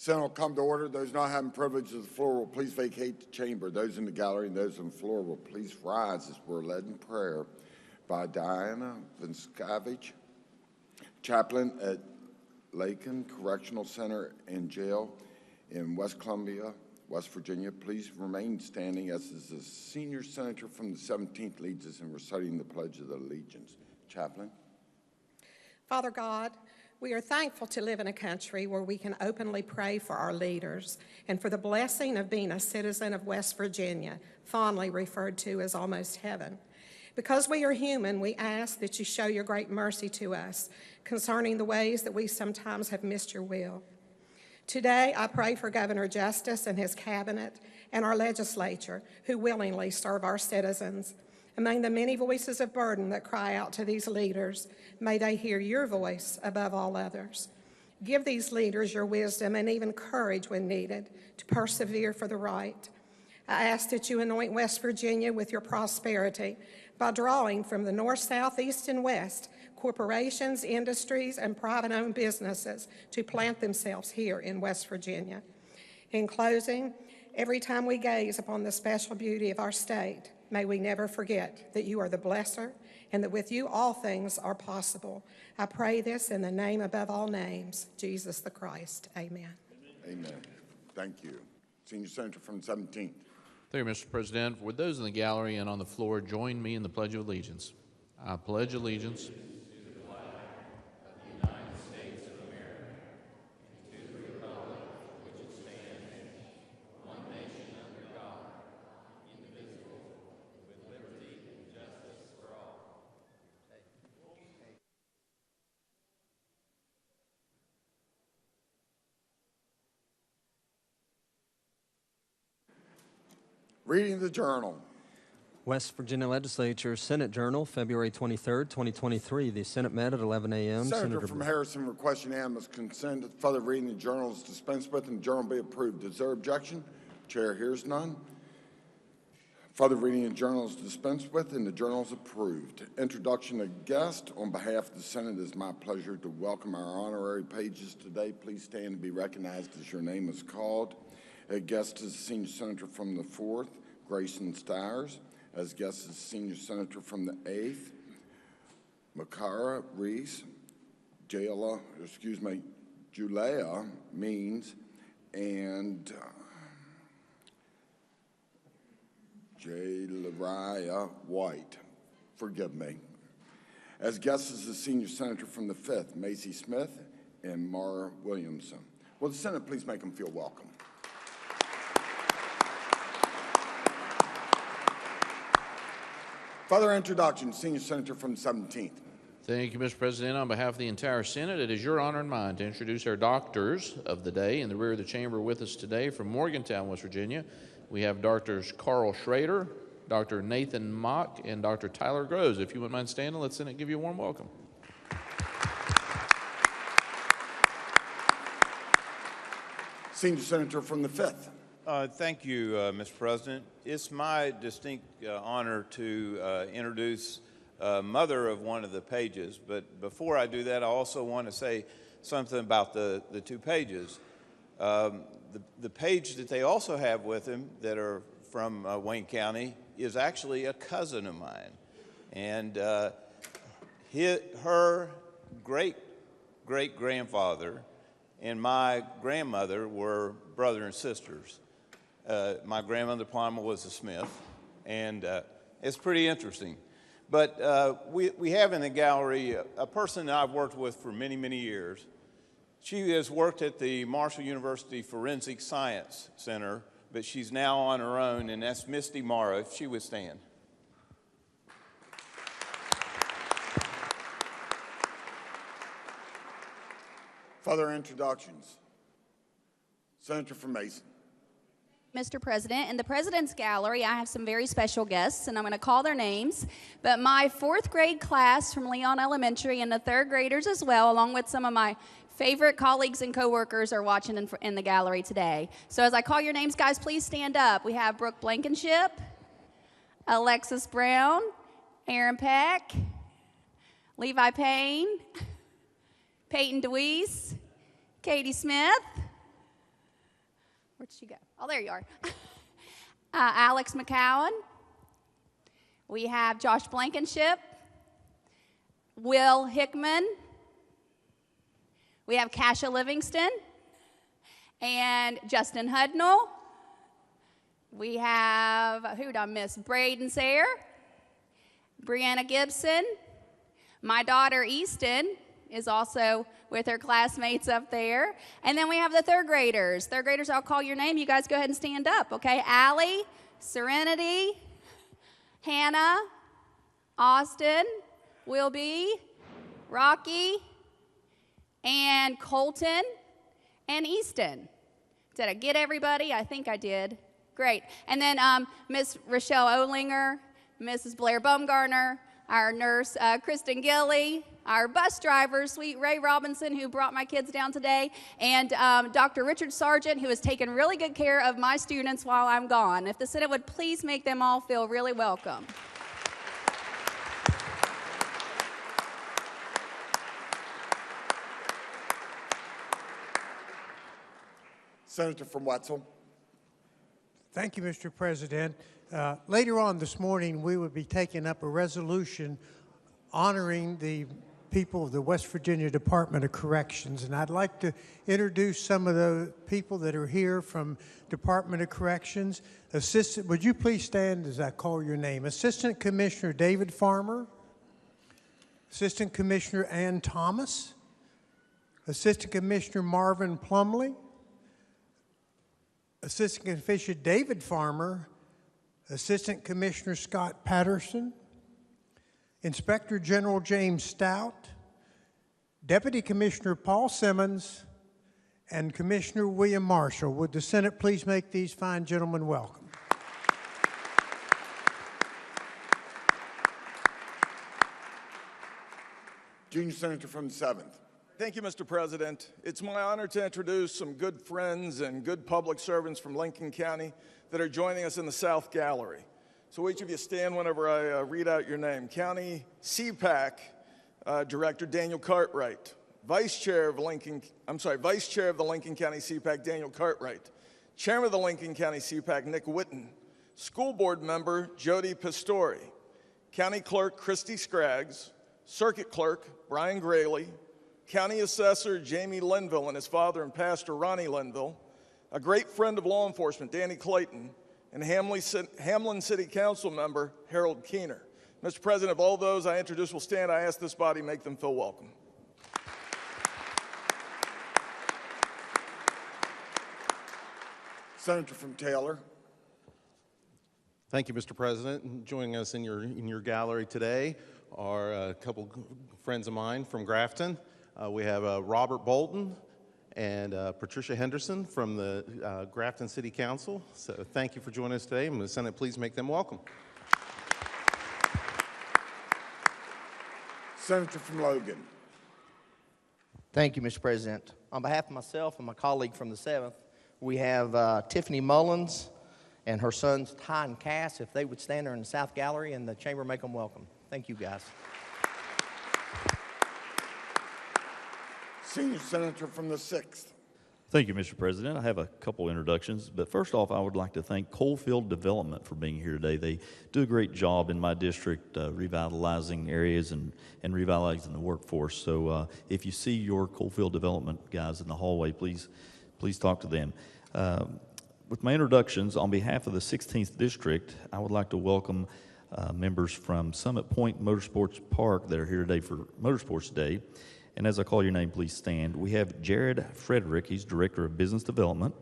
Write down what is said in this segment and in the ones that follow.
Senate will come to order. Those not having privilege of the floor will please vacate the chamber. Those in the gallery and those on the floor will please rise as we're led in prayer by Diana Vinskavich, chaplain at Lakin Correctional Center and Jail in West Columbia, West Virginia. Please remain standing as the senior senator from the 17th leads us in reciting the Pledge of Allegiance. Chaplain. Father God, we are thankful to live in a country where we can openly pray for our leaders and for the blessing of being a citizen of West Virginia, fondly referred to as almost heaven. Because we are human, we ask that you show your great mercy to us concerning the ways that we sometimes have missed your will. Today, I pray for Governor Justice and his cabinet and our legislature who willingly serve our citizens. Among the many voices of burden that cry out to these leaders, may they hear your voice above all others. Give these leaders your wisdom and even courage when needed to persevere for the right. I ask that you anoint West Virginia with your prosperity by drawing from the north, south, east, and west corporations, industries, and private-owned businesses to plant themselves here in West Virginia. In closing, every time we gaze upon the special beauty of our state, may we never forget that you are the blesser and that with you all things are possible. I pray this in the name above all names, Jesus the Christ. Amen. Amen. Thank you. Senior Senator from the 17th. Thank you, Mr. President. Would those in the gallery and on the floor join me in the Pledge of Allegiance? I pledge allegiance Reading the journal. West Virginia Legislature, Senate Journal, February 23rd, 2023. The Senate met at 11 a.m. Senator from Harrison requests unanimous consent that further reading the journal is dispensed with and the journal be approved. Is there objection? Chair hears none. Further reading of the journal is dispensed with and the journal is approved. Introduction of guest. On behalf of the Senate, it is my pleasure to welcome our honorary pages today. Please stand and be recognized as your name is called. A guest is the Senior Senator from the 4th, Grayson Stiers. As guest is the Senior Senator from the 8th, Makara Reese, Julia Means, and Jalariah White. Forgive me. As guest is the Senior Senator from the 5th, Macy Smith and Mara Williamson. Will the Senate please make them feel welcome? Further introduction, Senior Senator from the 17th. Thank you, Mr. President. On behalf of the entire Senate, it is your honor and mine to introduce our doctors of the day. In the rear of the chamber with us today from Morgantown, West Virginia, we have Drs. Carl Schrader, Dr. Nathan Mock, and Dr. Tyler Groves. If you wouldn't mind standing, let Senate give you a warm welcome. Senior Senator from the 5th. Thank you, Mr. President. It's my distinct honor to introduce mother of one of the pages, but before I do that, I also want to say something about the two pages. The page that they also have with them that are from Wayne County is actually a cousin of mine, and her great-great-grandfather and my grandmother were brother and sisters. My grandmother Palmer was a Smith, and it's pretty interesting. But we have in the gallery a person that I've worked with for many, many years. She has worked at the Marshall University Forensic Science Center, but she's now on her own, and that's Misty Morrow, if she would stand. Further introductions. Senator from Mason. Mr. President, in the President's Gallery, I have some very special guests, and I'm going to call their names. But my 4th grade class from Leon Elementary and the 3rd graders as well, along with some of my favorite colleagues and coworkers, are watching in the gallery today. So as I call your names, guys, please stand up. We have Brooke Blankenship, Alexis Brown, Aaron Peck, Levi Payne, Peyton DeWeese, Katie Smith, Where'd she go? Oh, there you are. Alex McCowan. We have Josh Blankenship. Will Hickman. We have Kasha Livingston. And Justin Hudnall. We have, who did I miss? Braden Sayre. Brianna Gibson. My daughter Easton is also with her classmates up there. And then we have the third graders. Third graders, I'll call your name. You guys go ahead and stand up, okay? Allie, Serenity, Hannah, Austin, Wilby, Rocky, and Colton, and Easton. Did I get everybody? I think I did. Great. And then Miss Rochelle Olinger, Mrs. Blair Baumgartner, our nurse Kristen Gilly, our bus driver, sweet Ray Robinson, who brought my kids down today, and Dr. Richard Sargent, who has taken really good care of my students while I'm gone. If the Senate would please make them all feel really welcome. Senator from Wetzel. Thank you, Mr. President. Later on this morning, we will be taking up a resolution honoring the people of the West Virginia Department of Corrections. And I'd like to introduce some of the people that are here from Department of Corrections. Would you please stand as I call your name? Assistant Commissioner David Farmer. Assistant Commissioner Ann Thomas. Assistant Commissioner Marvin Plumley. Assistant Commissioner David Farmer, Assistant Commissioner Scott Patterson, Inspector General James Stout, Deputy Commissioner Paul Simmons, and Commissioner William Marshall. Would the Senate please make these fine gentlemen welcome? Junior Senator from the 7th. Thank you, Mr. President. It's my honor to introduce some good friends and good public servants from Lincoln County that are joining us in the South Gallery. So each of you stand whenever I read out your name. County CPAC Director Daniel Cartwright, Vice Chair of the Lincoln County CPAC Daniel Cartwright, Chairman of the Lincoln County CPAC Nick Whitten, School Board Member Jody Pistori, County Clerk Christy Scraggs, Circuit Clerk Brian Grayley, County Assessor Jamie Linville and his father and Pastor Ronnie Linville, a great friend of law enforcement, Danny Clayton, and Hamlin City Council member Harold Keener. Mr. President, if all those I introduced will stand, I ask this body make them feel welcome. Senator from Taylor. Thank you, Mr. President. Joining us in your gallery today are a couple friends of mine from Grafton. We have Robert Bolton and Patricia Henderson from the Grafton City Council. So thank you for joining us today. And the Senate, please make them welcome. Senator from Logan. Thank you, Mr. President. On behalf of myself and my colleague from the 7th, we have Tiffany Mullins and her sons Ty and Cass. If they would stand there in the South Gallery and the chamber make them welcome. Thank you, guys. Senior Senator from the 6th. Thank you, Mr. President. I have a couple introductions, but first off, I would like to thank Coalfield Development for being here today. They do a great job in my district revitalizing areas and revitalizing the workforce. So if you see your Coalfield Development guys in the hallway, please talk to them. With my introductions, on behalf of the 16th District, I would like to welcome members from Summit Point Motorsports Park that are here today for Motorsports Day. And as I call your name, please stand. We have Jared Frederick. He's Director of Business Development.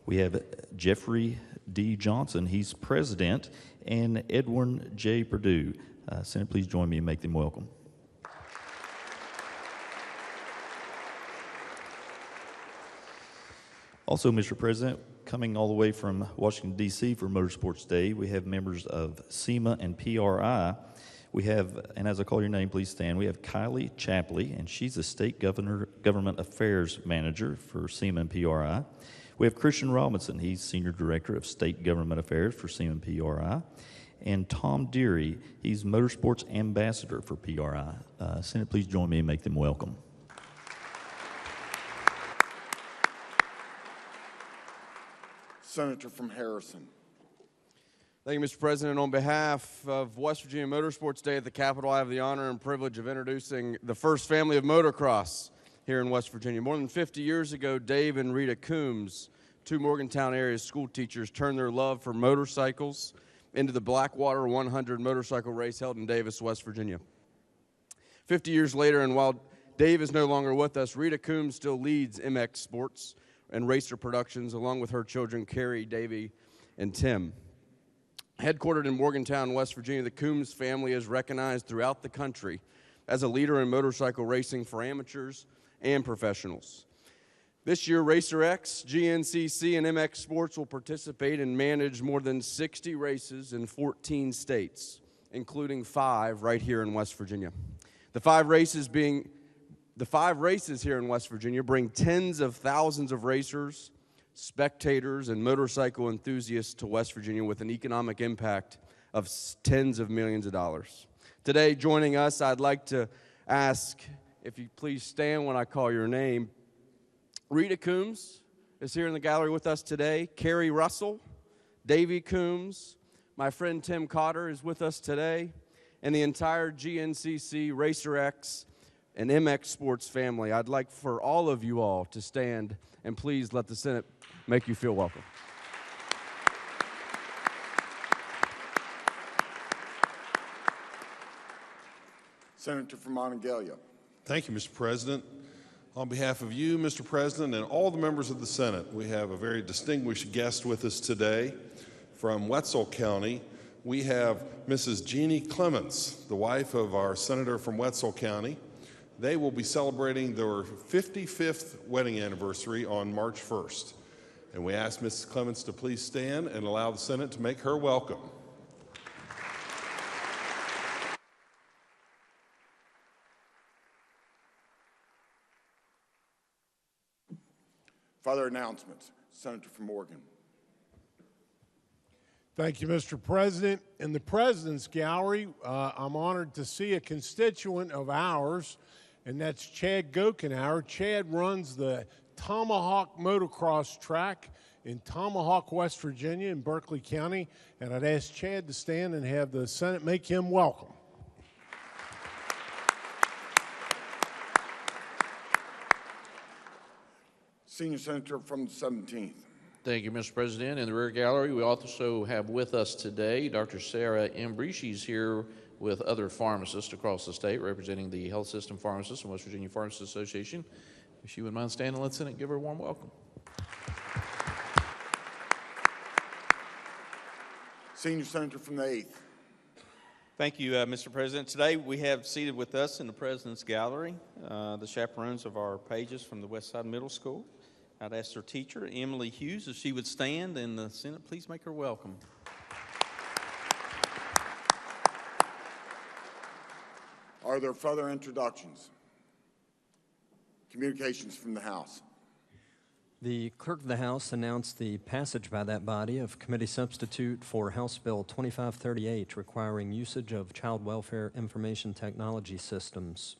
We have Jeffrey D. Johnson. He's President. And Edwin J. Perdue. Senate, please join me and make them welcome. Also, Mr. President, coming all the way from Washington, D.C. for Motorsports Day, we have members of SEMA and PRI. We have, and as I call your name, please stand, we have Kylie Chapley, and she's the State Government Affairs Manager for SEMA and PRI. We have Christian Robinson. He's Senior Director of State Government Affairs for SEMA and PRI. And Tom Deary, he's Motorsports Ambassador for PRI. Senate, please join me and make them welcome. Senator from Harrison. Thank you, Mr. President. On behalf of West Virginia Motorsports Day at the Capitol, I have the honor and privilege of introducing the first family of motocross here in West Virginia. More than 50 years ago, Dave and Rita Coombs, two Morgantown area school teachers, turned their love for motorcycles into the Blackwater 100 motorcycle race held in Davis, West Virginia. 50 years later, and while Dave is no longer with us, Rita Coombs still leads MX Sports and Racer Productions, along with her children, Carrie, Davey, and Tim. Headquartered in Morgantown, West Virginia, the Coombs family is recognized throughout the country as a leader in motorcycle racing for amateurs and professionals. This year, Racer X, GNCC, and MX Sports will participate and manage more than 60 races in 14 states, including 5 right here in West Virginia. The five races here in West Virginia bring tens of thousands of racers, spectators, and motorcycle enthusiasts to West Virginia with an economic impact of tens of millions of dollars. Today, joining us, I'd like to ask if you please stand when I call your name. Rita Coombs is here in the gallery with us today. Carrie Russell, Davey Coombs, my friend Tim Cotter is with us today, and the entire GNCC, Racer X, and MX Sports family. I'd like for all of you all to stand and please let the Senate make you feel welcome. Senator from Monongalia. Thank you, Mr. President. On behalf of you, Mr. President, and all the members of the Senate, we have a very distinguished guest with us today from Wetzel County. We have Mrs. Jeannie Clements, the wife of our senator from Wetzel County. They will be celebrating their 55th wedding anniversary on March 1st. And we ask Mrs. Clements to please stand and allow the Senate to make her welcome. Further announcements. Senator from Morgan. Thank you, Mr. President. In the President's Gallery, I'm honored to see a constituent of ours, and that's Chad Gokenauer. Chad runs the Tomahawk Motocross track in Tomahawk, West Virginia, in Berkeley County, and I'd ask Chad to stand and have the Senate make him welcome. Senior Senator from the 17th. Thank you, Mr. President. In the rear gallery, we also have with us today Dr. Sarah Embry. She's here with other pharmacists across the state representing the Health System Pharmacists and West Virginia Pharmacists Association. If she would mind standing and let the Senate give her a warm welcome. Senior Senator from the 8th. Thank you, Mr. President. Today we have seated with us in the President's Gallery the chaperones of our pages from the West Side Middle School. I'd ask their teacher, Emily Hughes, if she would stand, and the Senate, please make her welcome. Are there further introductions? Communications from the House. The Clerk of the House announced the passage by that body of committee substitute for House Bill 2538 requiring usage of child welfare information technology systems.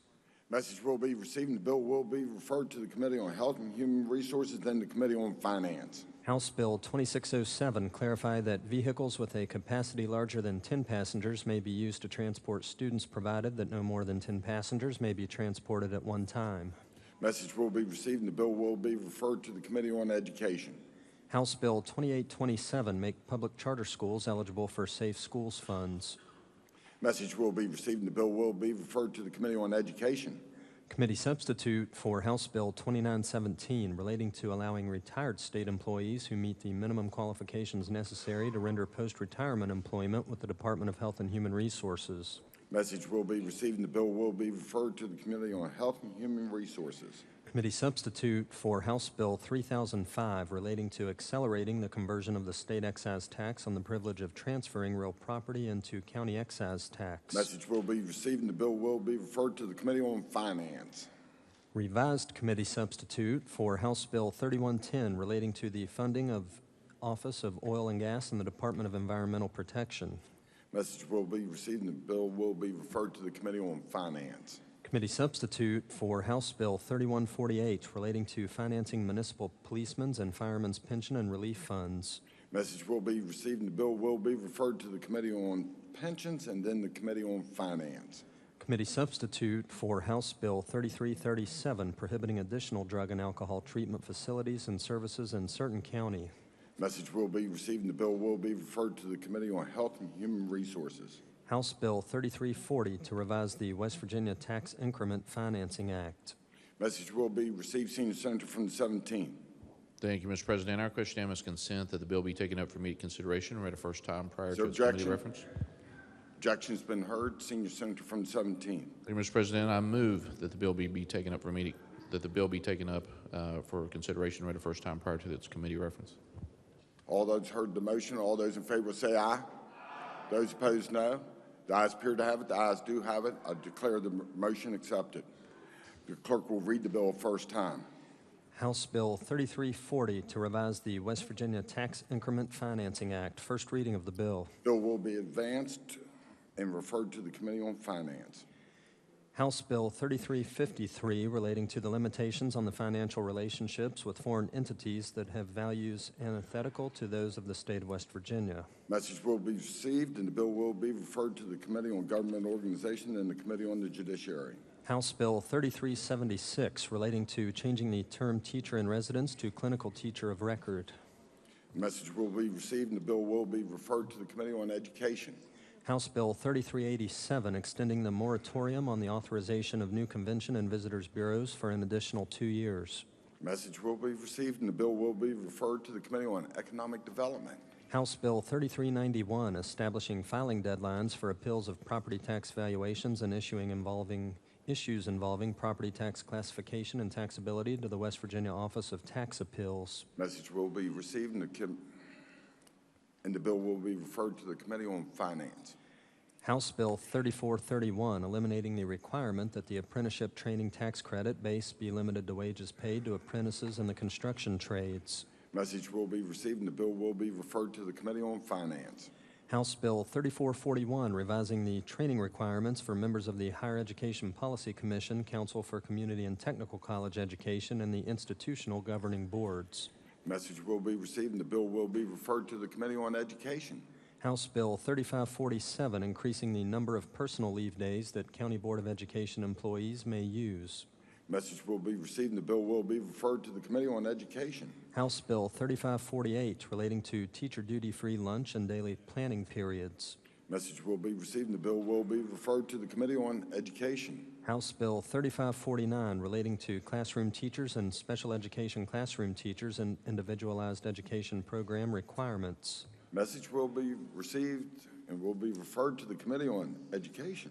Message will be received and the bill will be referred to the Committee on Health and Human Resources, then the Committee on Finance. House Bill 2607 clarified that vehicles with a capacity larger than 10 passengers may be used to transport students, provided that no more than 10 passengers may be transported at one time. Message will be received and the bill will be referred to the Committee on Education. House Bill 2827 make public charter schools eligible for Safe Schools funds. Message will be received and the bill will be referred to the Committee on Education. Committee substitute for House Bill 2917 relating to allowing retired state employees who meet the minimum qualifications necessary to render post-retirement employment with the Department of Health and Human Resources. Message will be received and the bill will be referred to the Committee on Health and Human Resources. Committee substitute for House Bill 3005 relating to accelerating the conversion of the state excise tax on the privilege of transferring real property into county excise tax. Message will be received and the bill will be referred to the Committee on Finance. Revised committee substitute for House Bill 3110 relating to the funding of Office of Oil and Gas in the Department of Environmental Protection. Message will be received and the bill will be referred to the Committee on Finance. Committee substitute for House Bill 3148 relating to financing municipal policemen's and firemen's pension and relief funds. Message will be received and the bill will be referred to the Committee on Pensions and then the Committee on Finance. Committee substitute for House Bill 3337 prohibiting additional drug and alcohol treatment facilities and services in certain county. Message will be received and the bill will be referred to the Committee on Health and Human Resources. House Bill 3340 to revise the West Virginia Tax Increment Financing Act. Message will be received, Senior Senator from the 17th. Thank you, Mr. President. Our question unanimous consent that the bill be taken up for immediate consideration read a first time prior to its committee reference. Objection's been heard. Senior Senator from the 17th. Thank you, Mr. President. I move that the bill be taken up for for consideration read a first time prior to its committee reference. All those heard the motion, all those in favor will say aye. Those opposed, no. The ayes appear to have it. The ayes do have it. I declare the motion accepted. The clerk will read the bill first time. House Bill 3340 to revise the West Virginia Tax Increment Financing Act. First reading of the bill. Bill will be advanced and referred to the Committee on Finance. House Bill 3353 relating to the limitations on the financial relationships with foreign entities that have values antithetical to those of the state of West Virginia. Message will be received and the bill will be referred to the Committee on Government Organization and the Committee on the Judiciary. House Bill 3376 relating to changing the term teacher in residence to clinical teacher of record. Message will be received and the bill will be referred to the Committee on Education. House Bill 3387 extending the moratorium on the authorization of new convention and visitors bureaus for an additional 2 years. Message will be received and the bill will be referred to the Committee on Economic Development. House Bill 3391 establishing filing deadlines for appeals of property tax valuations and issues involving property tax classification and taxability to the West Virginia Office of Tax Appeals. Message will be received and the bill will be referred to the Committee on Finance. House Bill 3431 eliminating the requirement that the apprenticeship training tax credit base be limited to wages paid to apprentices in the construction trades. Message will be received and the bill will be referred to the Committee on Finance. House Bill 3441 revising the training requirements for members of the Higher Education Policy Commission, Council for Community and Technical College Education, and the institutional governing boards. Message will be received and the bill will be referred to the Committee on Education. House Bill 3547 increasing the number of personal leave days that County Board of Education employees may use. Message will be received and the bill will be referred to the Committee on Education. House Bill 3548 relating to teacher duty-free lunch and daily planning periods. Message will be received and the bill will be referred to the Committee on Education. House Bill 3549 relating to classroom teachers and special education classroom teachers and individualized education program requirements. Message will be received and will be referred to the Committee on Education.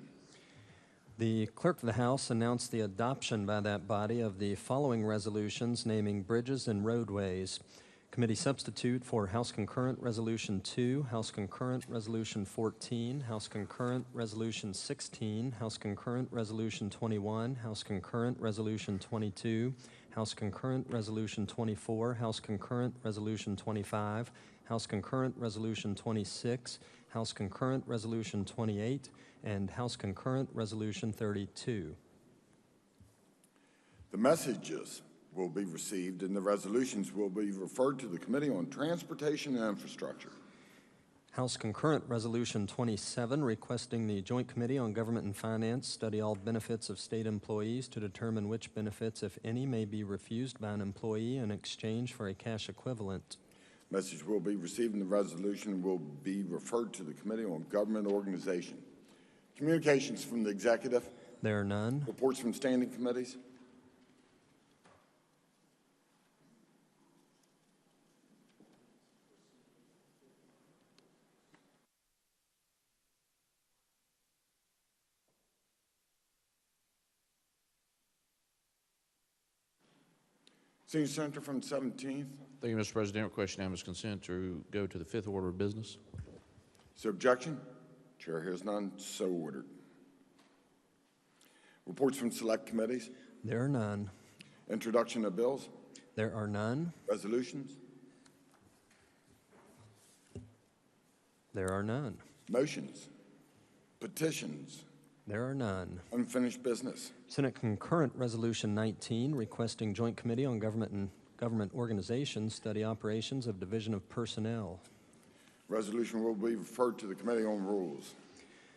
The Clerk of the House announced the adoption by that body of the following resolutions naming bridges and roadways. Committee substitute for House Concurrent Resolution 2, House Concurrent Resolution 14, House Concurrent Resolution 16, House Concurrent Resolution 21, House Concurrent Resolution 22, House Concurrent Resolution 24, House Concurrent Resolution 25, House Concurrent Resolution 26, House Concurrent Resolution 28, and House Concurrent Resolution 32. The messages will be received and the resolutions will be referred to the Committee on Transportation and Infrastructure. House Concurrent Resolution 27 requesting the Joint Committee on Government and Finance study all benefits of state employees to determine which benefits, if any, may be refused by an employee in exchange for a cash equivalent. Message will be received and the resolution will be referred to the Committee on Government Organization. Communications from the Executive. There are none. Reports from standing committees. Senior Senator from the 17th. Thank you, Mr. President. Request unanimous consent to go to the fifth order of business. Is there objection? Chair hears none. So ordered. Reports from select committees. There are none. Introduction of bills. There are none. Resolutions. There are none. Motions. Petitions. There are none. Unfinished business. Senate Concurrent Resolution 19, requesting Joint Committee on Government and Government Organizations study operations of Division of Personnel. Resolution will be referred to the Committee on Rules.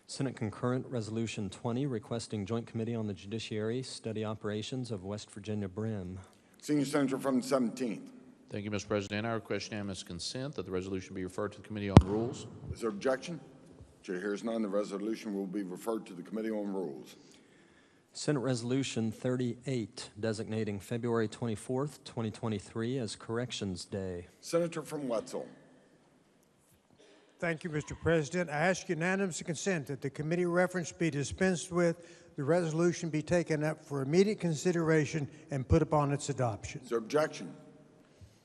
Senate Concurrent Resolution 20, requesting Joint Committee on the Judiciary study operations of West Virginia Brim. Senior Senator from the 17th. Thank you, Mr. President. I request unanimous consent that the resolution be referred to the Committee on Rules. Is there objection? Chair hears none. The resolution will be referred to the Committee on Rules. Senate Resolution 38, designating February 24th, 2023 as Corrections Day. Senator from Wetzel. Thank you, Mr. President. I ask unanimous consent that the committee reference be dispensed with, the resolution be taken up for immediate consideration and put upon its adoption. Is there objection?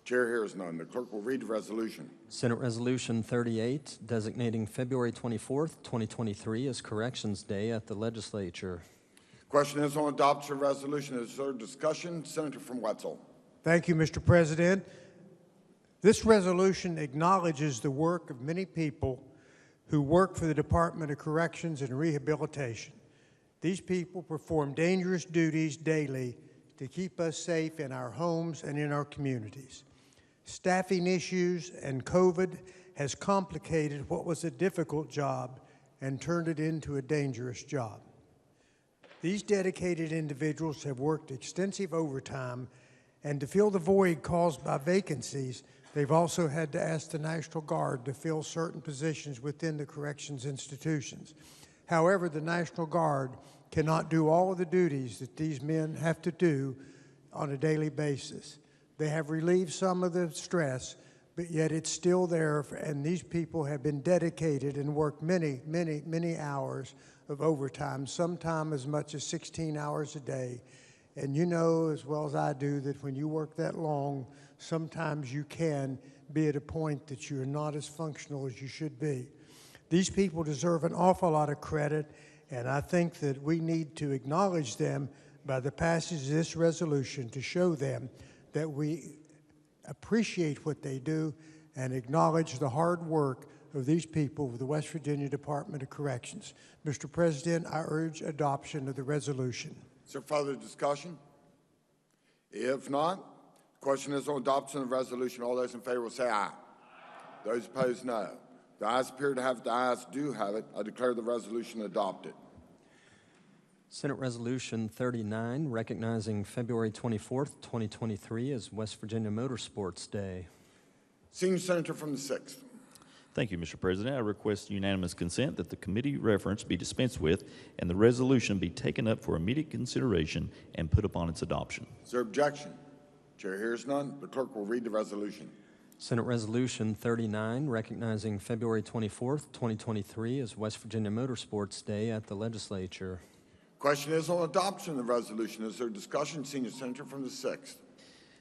Chair hears none. The clerk will read the resolution. Senate Resolution 38, designating February 24th, 2023 as Corrections Day at the Legislature. Question is on adoption of resolution. Is there discussion? Senator from Wetzel. Thank you, Mr. President. This resolution acknowledges the work of many people who work for the Department of Corrections and Rehabilitation. These people perform dangerous duties daily to keep us safe in our homes and in our communities. Staffing issues and COVID has complicated what was a difficult job and turned it into a dangerous job. These dedicated individuals have worked extensive overtime, and to fill the void caused by vacancies, they've also had to ask the National Guard to fill certain positions within the corrections institutions. However, the National Guard cannot do all of the duties that these men have to do on a daily basis. They have relieved some of the stress, but yet it's still there, and these people have been dedicated and worked many, many, many hours of overtime, sometimes as much as 16 hours a day. And you know as well as I do that when you work that long, sometimes you can be at a point that you're not as functional as you should be. These people deserve an awful lot of credit, and I think that we need to acknowledge them by the passage of this resolution to show them that we appreciate what they do and acknowledge the hard work of these people with the West Virginia Department of Corrections. Mr. President, I urge adoption of the resolution. Is there further discussion? If not, the question is on adoption of the resolution. All those in favor will say aye. Those opposed, no. The ayes appear to have it. The ayes do have it. I declare the resolution adopted. Senate Resolution 39, recognizing February 24th, 2023 as West Virginia Motorsports Day. Senior Senator from the 6th. Thank you, Mr. President. I request unanimous consent that the committee reference be dispensed with and the resolution be taken up for immediate consideration and put upon its adoption. Is there objection? Chair hears none. The clerk will read the resolution. Senate Resolution 39, recognizing February 24th, 2023 as West Virginia Motorsports Day at the Legislature. Question is on adoption of the resolution. Is there discussion? Senior Senator from the 6th.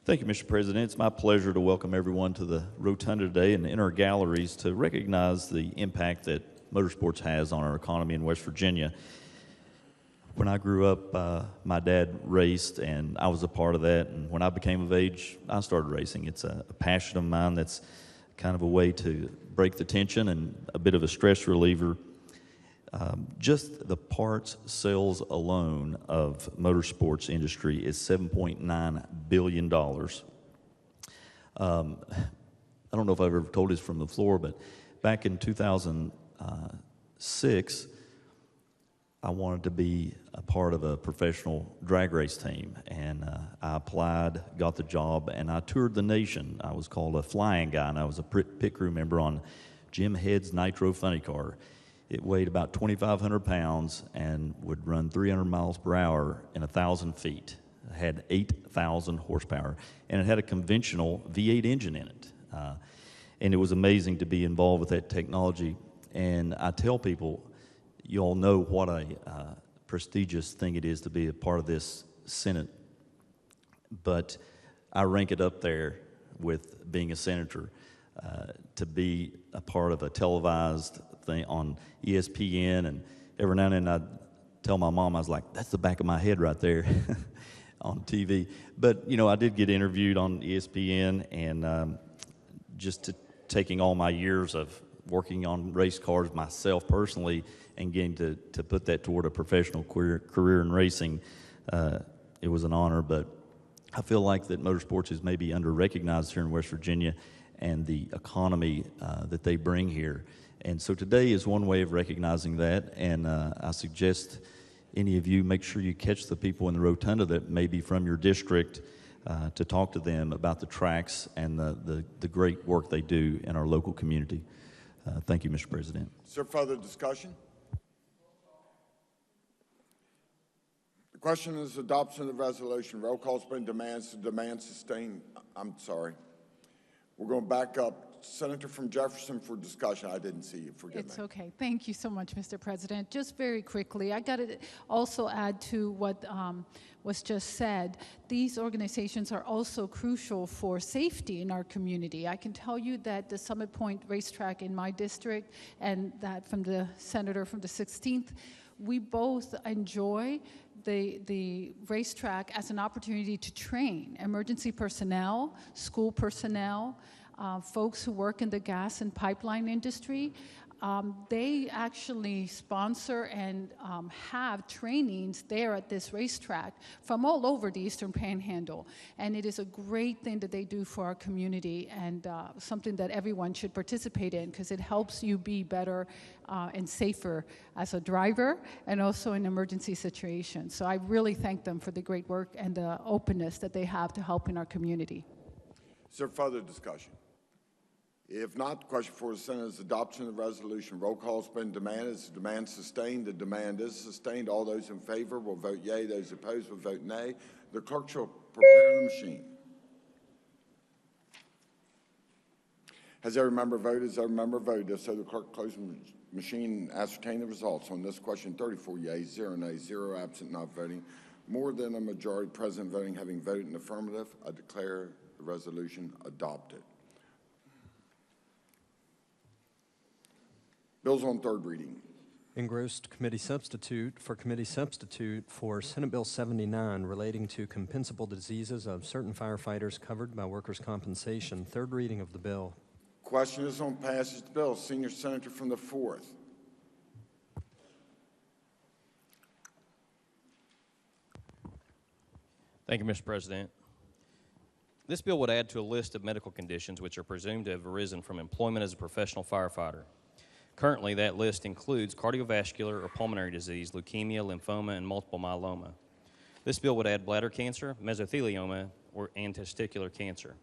Thank you, Mr. President. It's my pleasure to welcome everyone to the Rotunda today and in our galleries to recognize the impact that motorsports has on our economy in West Virginia. When I grew up, my dad raced, and I was a part of that. And when I became of age, I started racing. It's a passion of mine that's kind of a way to break the tension and a bit of a stress reliever. Just the parts sales alone of motorsports industry is $7.9 billion. I don't know if I've ever told this from the floor, but back in 2006, I wanted to be a part of a professional drag race team, and I applied, got the job, and I toured the nation. I was called a flying guy, and I was a pit crew member on Jim Head's Nitro Funny Car. It weighed about 2,500 pounds and would run 300 miles per hour in 1,000 feet. It had 8,000 horsepower, and it had a conventional V8 engine in it. And it was amazing to be involved with that technology. And I tell people, you all know what a prestigious thing it is to be a part of this Senate. But I rank it up there with being a senator, to be a part of a televised thing on ESPN, and every now and then I'd tell my mom, I was like, that's the back of my head right there on TV. But, you know, I did get interviewed on ESPN, and just taking all my years of working on race cars myself personally and getting to put that toward a professional career in racing, it was an honor. But I feel like that motorsports is maybe under-recognized here in West Virginia and the economy that they bring here. And so today is one way of recognizing that, and I suggest any of you make sure you catch the people in the rotunda that may be from your district to talk to them about the tracks and the great work they do in our local community. Thank you, Mr. President. Is there further discussion? The question is adoption of the resolution. Roll call's been demands to demand sustain. I'm sorry. We're going back up. Senator from Jefferson for discussion. I didn't see you. Forgive me. It's okay. Thank you so much, Mr. President. Just very quickly, I got to also add to what was just said. These organizations are also crucial for safety in our community. I can tell you that the Summit Point racetrack in my district and that from the senator from the 16th, we both enjoy the racetrack as an opportunity to train emergency personnel, school personnel, folks who work in the gas and pipeline industry. They actually sponsor and have trainings there at this racetrack from all over the Eastern Panhandle. And it is a great thing that they do for our community and something that everyone should participate in because it helps you be better and safer as a driver and also in emergency situations. So I really thank them for the great work and the openness that they have to help in our community. Is there further discussion? If not, the question for the Senate is adoption of the resolution. Roll call has been demanded. Is the demand sustained? The demand is sustained. All those in favor will vote yea. Those opposed will vote nay. The clerk shall prepare the machine. Has every member voted? Has every member voted? If so, the clerk close the machine and ascertain the results. On this question, 34 yeas, 0 nays, 0 absent, not voting. More than a majority present voting having voted in the affirmative, I declare the resolution adopted. Bills on third reading. Engrossed committee substitute for Senate Bill 79 relating to compensable diseases of certain firefighters covered by workers' compensation. Third reading of the bill. Question is on passage of the bill. Senior Senator from the 4th. Thank you, Mr. President. This bill would add to a list of medical conditions which are presumed to have arisen from employment as a professional firefighter. Currently, that list includes cardiovascular or pulmonary disease, leukemia, lymphoma, and multiple myeloma. This bill would add bladder cancer, mesothelioma, and testicular cancer.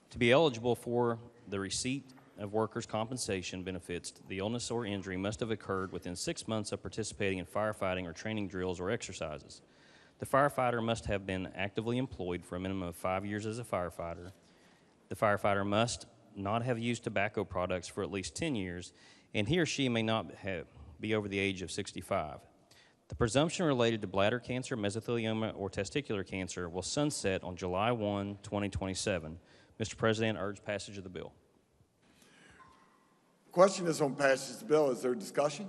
To be eligible for the receipt of workers' compensation benefits, the illness or injury must have occurred within 6 months of participating in firefighting or training drills or exercises. The firefighter must have been actively employed for a minimum of 5 years as a firefighter. The firefighter must not have used tobacco products for at least 10 years, and he or she may not be over the age of 65. The presumption related to bladder cancer, mesothelioma, or testicular cancer will sunset on July 1, 2027. Mr. President, I urge passage of the bill. Question is on passage of the bill. Is there discussion?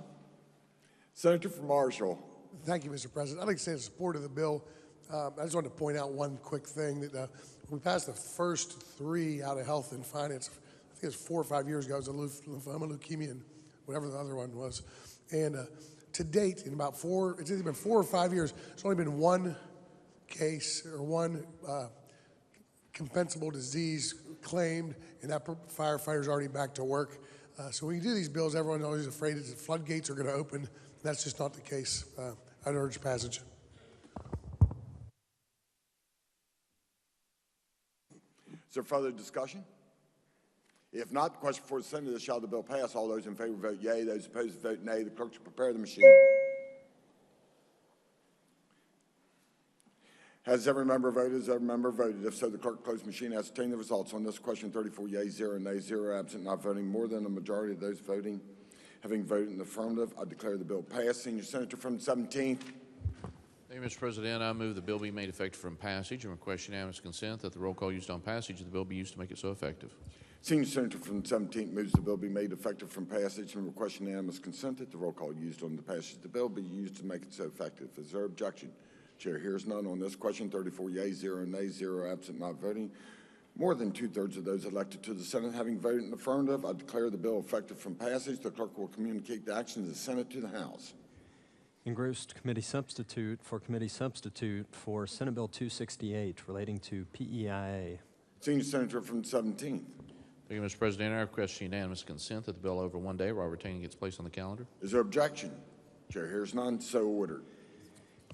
Senator from Marshall. Thank you, Mr. President. I'd like to say in support of the bill. I just wanted to point out one quick thing that we passed the first 3 out of Health and Finance. I think it was 4 or 5 years ago. It was a lymphoma, leukemia, and whatever the other one was. And to date, in about it's either been 4 or 5 years, there's only been one case or one compensable disease claimed, and that firefighter's already back to work. So when you do these bills, everyone always afraid that the floodgates are going to open. That's just not the case. I'd urge passage. Is there further discussion? If not, the question for the Senate is, shall the bill pass? All those in favor vote yea. Those opposed vote nay. The clerk shall prepare the machine. Has every member voted? Has every member voted? If so, the clerk close the machine and ascertain the results. On this question, 34 yeas, 0 nays, 0 absent, not voting. More than a majority of those voting having voted in the affirmative, I declare the bill passed. Senior Senator from the 17th. Thank you, Mr. President. I move the bill be made effective from passage and request unanimous consent that the roll call used on passage of the bill be used to make it so effective. Senior Senator from the 17th moves the bill be made effective from passage and request unanimous consent that the roll call used on the passage of the bill be used to make it so effective. Is there objection? Chair hears none on this question. 34 yeas, 0 nays, 0 absent, not voting. More than two-thirds of those elected to the Senate having voted in the affirmative, I declare the bill effective from passage. The clerk will communicate the action of the Senate to the House. Engrossed committee substitute for Senate Bill 268 relating to PEIA. Senior Senator from the 17th. Thank you, Mr. President. I request unanimous consent that the bill over one day while retaining its place on the calendar. Is there objection? Chair hears none. So ordered.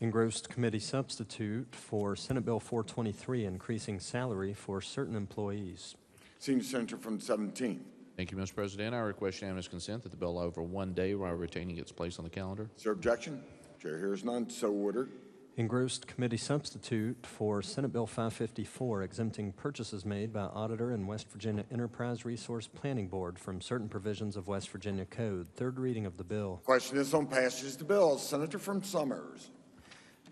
Engrossed committee substitute for Senate Bill 423 increasing salary for certain employees. Senior Senator from the 17th. Thank you, Mr. President. I request unanimous consent that the bill over one day while retaining its place on the calendar. Is there objection? Chair hears none. So ordered. Engrossed committee substitute for Senate Bill 554 exempting purchases made by auditor and West Virginia Enterprise Resource Planning Board from certain provisions of West Virginia Code. Third reading of the bill. Question is on passage of the bill. Senator from Summers.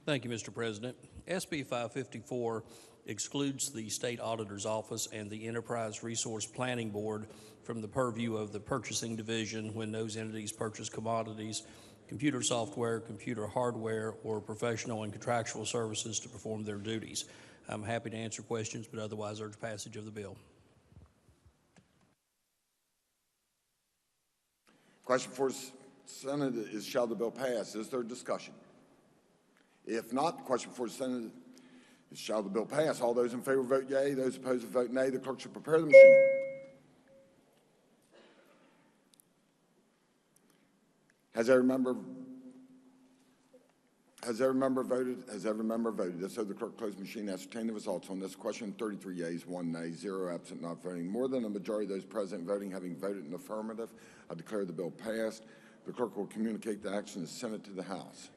Thank you, Mr. President. SB 554 excludes the State Auditor's Office and the Enterprise Resource Planning Board from the purview of the Purchasing Division when those entities purchase commodities, computer software, computer hardware, or professional and contractual services to perform their duties. I'm happy to answer questions, but otherwise urge passage of the bill. Question for Senate is, shall the bill pass? Is there discussion? If not, the question for the Senate is, shall the bill pass? All those in favor vote yea. Those opposed vote nay. The clerk should prepare the machine. Has every member voted? Has every member voted? If so, the clerk close the machine. Ascertain the results on this question. 33 yeas, 1 nay, 0 absent, not voting. More than a majority of those present voting having voted in the affirmative, I declare the bill passed. The clerk will communicate the action of the Senate to the House.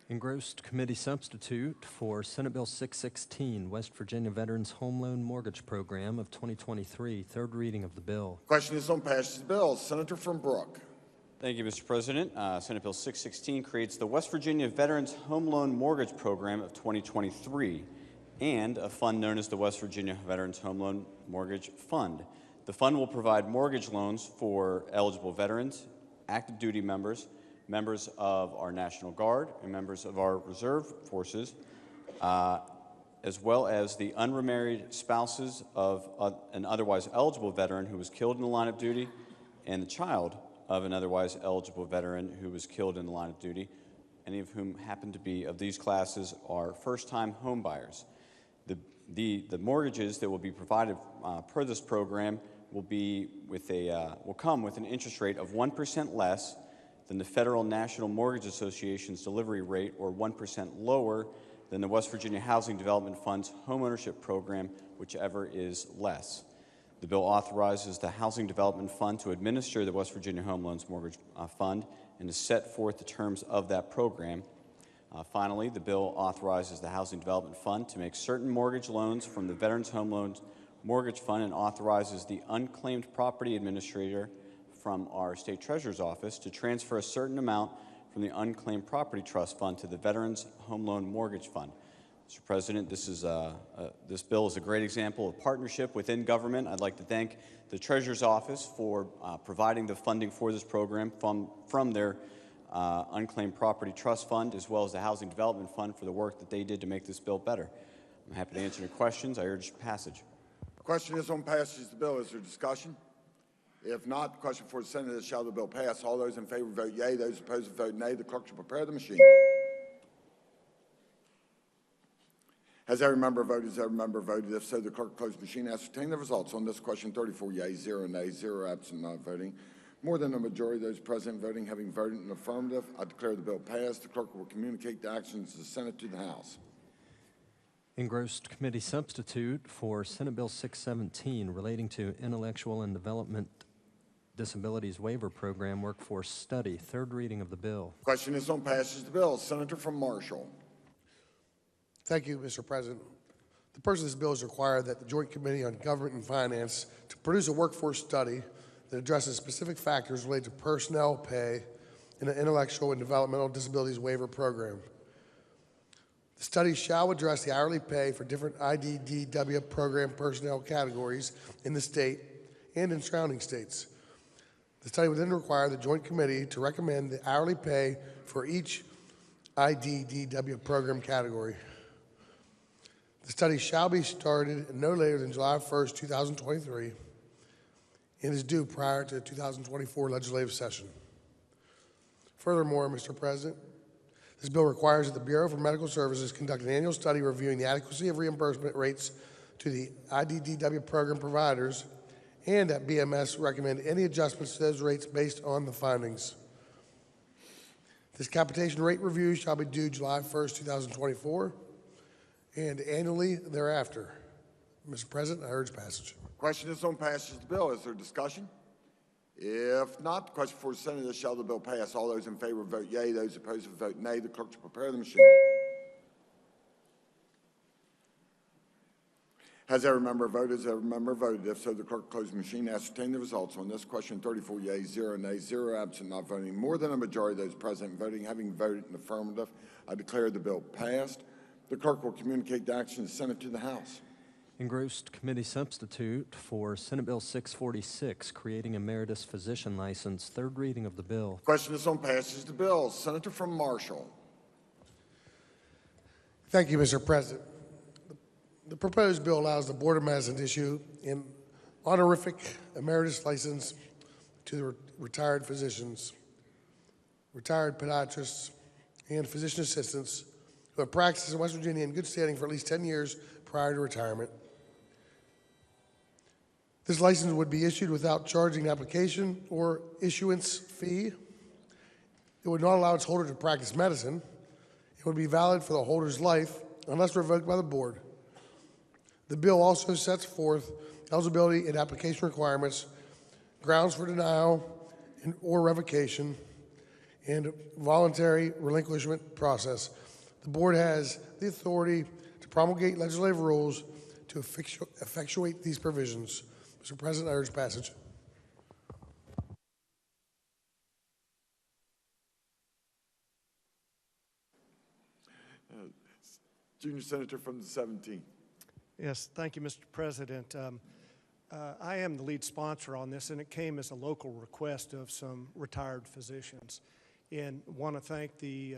Engrossed committee substitute for Senate Bill 616, West Virginia Veterans Home Loan Mortgage Program of 2023. Third reading of the bill. Question is on passage of the bill. Senator from Brooke. Thank you, Mr. President. Senate Bill 616 creates the West Virginia Veterans Home Loan Mortgage Program of 2023 and a fund known as the West Virginia Veterans Home Loan Mortgage Fund. The fund will provide mortgage loans for eligible veterans, active duty members, members of our National Guard, and members of our reserve forces, as well as the unremarried spouses of an otherwise eligible veteran who was killed in the line of duty and the child of an otherwise eligible veteran who was killed in the line of duty, any of whom happen to be of these classes are first-time home buyers. The mortgages that will be provided per this program will come with an interest rate of 1% less than the Federal National Mortgage Association's delivery rate, or 1% lower than the West Virginia Housing Development Fund's homeownership program, whichever is less. The bill authorizes the Housing Development Fund to administer the West Virginia Home Loans Mortgage Fund and to set forth the terms of that program. Finally, the bill authorizes the Housing Development Fund to make certain mortgage loans from the Veterans Home Loans Mortgage Fund and authorizes the unclaimed property administrator from our State Treasurer's Office to transfer a certain amount from the Unclaimed Property Trust Fund to the Veterans Home Loan Mortgage Fund. Mr. President, this bill is a great example of partnership within government. I'd like to thank the Treasurer's Office for providing the funding for this program from their Unclaimed Property Trust Fund, as well as the Housing Development Fund for the work that they did to make this bill better. I'm happy to answer your questions. I urge passage. The question is on passage of the bill. Is there discussion? If not, the question for the Senate is, shall the bill pass? All those in favor vote yea. Those opposed vote nay. The clerk shall prepare the machine. Has every member voted? Has every member voted? If so, the clerk close the machine. Ascertain the results on this question. 34 yeas, 0 nays, 0 absent, not voting. More than a majority of those present voting having voted in the affirmative, I declare the bill passed. The clerk will communicate the actions of the Senate to the House. Engrossed committee substitute for Senate Bill 617 relating to Intellectual and Development Disabilities Waiver Program Workforce Study. Third reading of the bill. Question is on passage of the bill. Senator from Marshall. Thank you, Mr. President. The purpose of this bill is to require that the Joint Committee on Government and Finance to produce a workforce study that addresses specific factors related to personnel pay in the Intellectual and Developmental Disabilities Waiver Program. The study shall address the hourly pay for different IDDW program personnel categories in the state and in surrounding states. The study would then require the Joint Committee to recommend the hourly pay for each IDDW program category. The study shall be started no later than July 1st, 2023, and is due prior to the 2024 legislative session. Furthermore, Mr. President, this bill requires that the Bureau for Medical Services conduct an annual study reviewing the adequacy of reimbursement rates to the IDDW program providers, and that BMS recommend any adjustments to those rates based on the findings. This capitation rate review shall be due July 1st, 2024, and annually thereafter. Mr. President, I urge passage. Question is on passage of the bill. Is there discussion? If not, the question for the Senate is, shall the bill pass? All those in favor vote yea. Those opposed vote nay. The clerk to prepare the machine. Has every member voted? Has every member voted? If so, the clerk close the machine. Ascertain the results on this question. 34 yeas, 0 nays, 0 absent, not voting. More than a majority of those present voting having voted in the affirmative, I declare the bill passed. The clerk will communicate the action of the Senate to the House. Engrossed committee substitute for Senate Bill 646, creating emeritus physician license. Third reading of the bill. Question is on passage of the bill. Senator from Marshall. Thank you, Mr. President. The proposed bill allows the Board of Medicine to issue an honorific emeritus license to the retired physicians, retired podiatrists, and physician assistants who have practiced in West Virginia in good standing for at least 10 years prior to retirement. This license would be issued without charging an application or issuance fee. It would not allow its holder to practice medicine. It would be valid for the holder's life unless revoked by the board. The bill also sets forth eligibility and application requirements, grounds for denial or revocation, and voluntary relinquishment process. The board has the authority to promulgate legislative rules to effectuate these provisions. Mr. President, I urge passage. Junior Senator from the 17th. Yes, thank you, Mr. President. I am the lead sponsor on this, and it came as a local request of some retired physicians. And want to thank the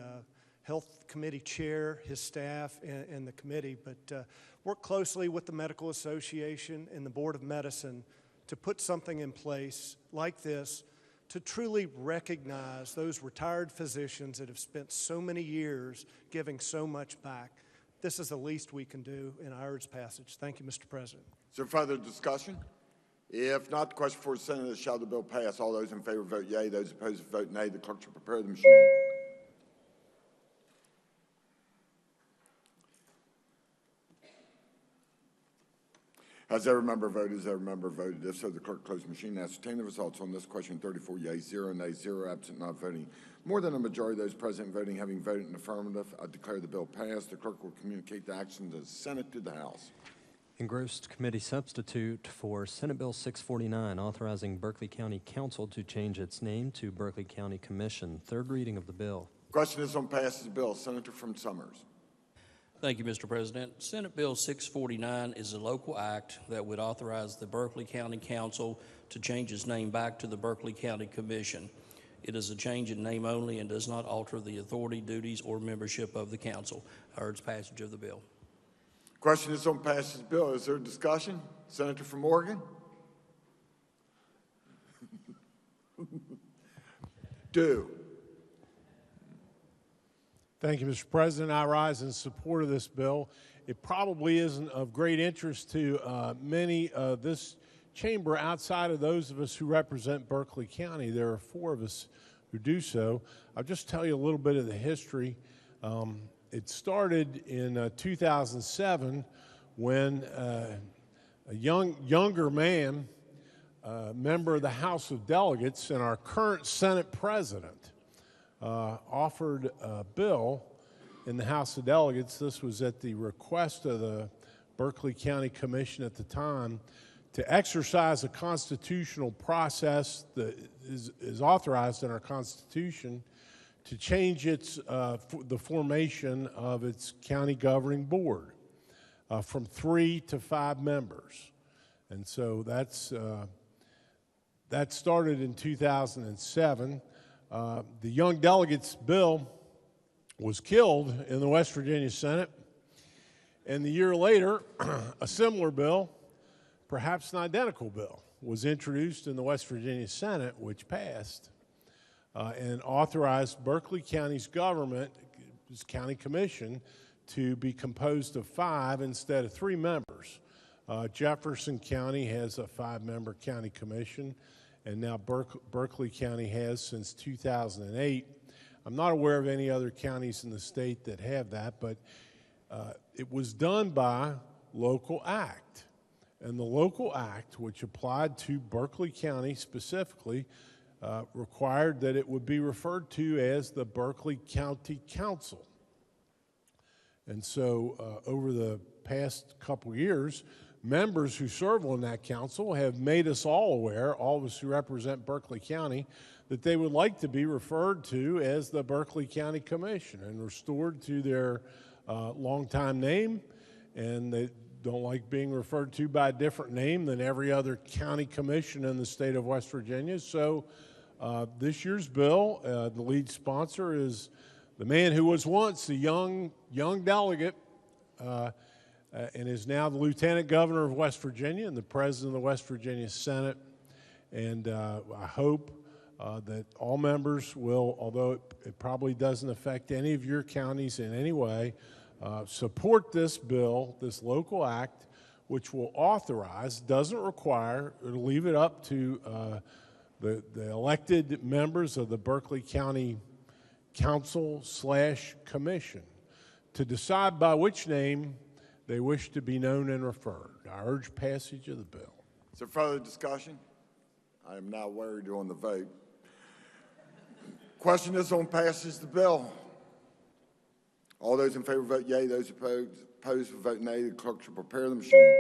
Health Committee Chair, his staff, and the committee, but work closely with the Medical Association and the Board of Medicine to put something in place like this to truly recognize those retired physicians that have spent so many years giving so much back. This is the least we can do, and I urge passage. Thank you, Mr. President. Is there further discussion? If not, the question for the Senate is, shall the bill pass? All those in favor vote yea. Those opposed vote nay. The clerk shall prepare the machine. Has every member voted? Has every member voted? If so, the clerk close the machine. Ascertain the results on this question. 34 yeas, 0 nays, 0 absent, not voting. More than a majority of those present voting having voted in affirmative, I declare the bill passed. The clerk will communicate the action of the Senate to the House. Engrossed committee substitute for Senate Bill 649, authorizing Berkeley County Council to change its name to Berkeley County Commission. Third reading of the bill. Question is on passage of the bill. Senator from Summers. Thank you, Mr. President. Senate Bill 649 is a local act that would authorize the Berkeley County Council to change its name back to the Berkeley County Commission. It is a change in name only and does not alter the authority, duties, or membership of the council. I urge passage of the bill. Question is on passage of the bill. Is there discussion? Senator from Oregon. Do. Thank you, Mr. President. I rise in support of this bill. It probably isn't of great interest to many of this chamber outside of those of us who represent Berkeley County. There are 4 of us who do so. I'll just tell you a little bit of the history. It started in 2007 when a younger man, member of the House of Delegates and our current Senate President, offered a bill in the House of Delegates. This was at the request of the Berkeley County Commission at the time, to exercise a constitutional process that is authorized in our Constitution to change the formation of its county governing board from 3 to 5 members. And so that started in 2007. The Young Delegates bill was killed in the West Virginia Senate, And the year later, a similar bill, perhaps an identical bill, was introduced in the West Virginia Senate, which passed, and authorized Berkeley County's government, its county commission, to be composed of 5 instead of 3 members. Jefferson County has a 5-member county commission, and now Berkeley County has since 2008. I'm not aware of any other counties in the state that have that, but it was done by local act. And the local act, which applied to Berkeley County specifically, required that it would be referred to as the Berkeley County Council. And so over the past couple years, members who serve on that council have made us all aware, all of us who represent Berkeley County, that they would like to be referred to as the Berkeley County Commission and restored to their longtime name, and they don't like being referred to by a different name than every other county commission in the state of West Virginia. So this year's bill, the lead sponsor is the man who was once a young delegate and is now the lieutenant governor of West Virginia and the president of the West Virginia Senate. And I hope that all members will, although it probably doesn't affect any of your counties in any way, support this bill, this local act, which will authorize, doesn't require, it'll leave it up to the elected members of the Berkeley County Council/Commission to decide by which name they wish to be known and referred. I urge passage of the bill. Is there further discussion? I am now worried on the vote. Question is on passage of the bill. All those in favor vote yea. Those opposed will vote nay. The clerk shall prepare the machine.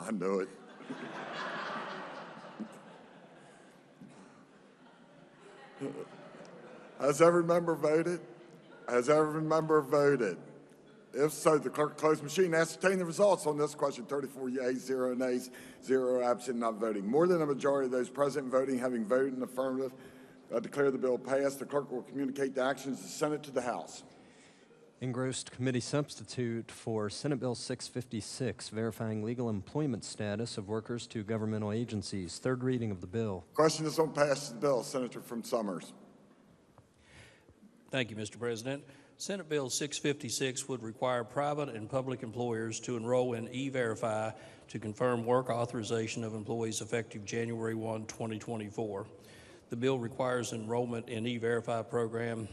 I knew it. Has every member voted? Has every member voted? If so, the clerk close the machine. Ascertain the results on this question. 34 yeas, 0 nays, 0 absent, not voting. More than a majority of those present voting having voted in the affirmative, declare the bill passed. The clerk will communicate the actions of the Senate to the House. Engrossed committee substitute for Senate Bill 656, verifying legal employment status of workers to governmental agencies. Third reading of the bill. Question is on passage of the bill. Senator from Summers. Thank you, Mr. President. Senate Bill 656 would require private and public employers to enroll in E-Verify to confirm work authorization of employees effective January 1, 2024. The bill requires enrollment in E-Verify program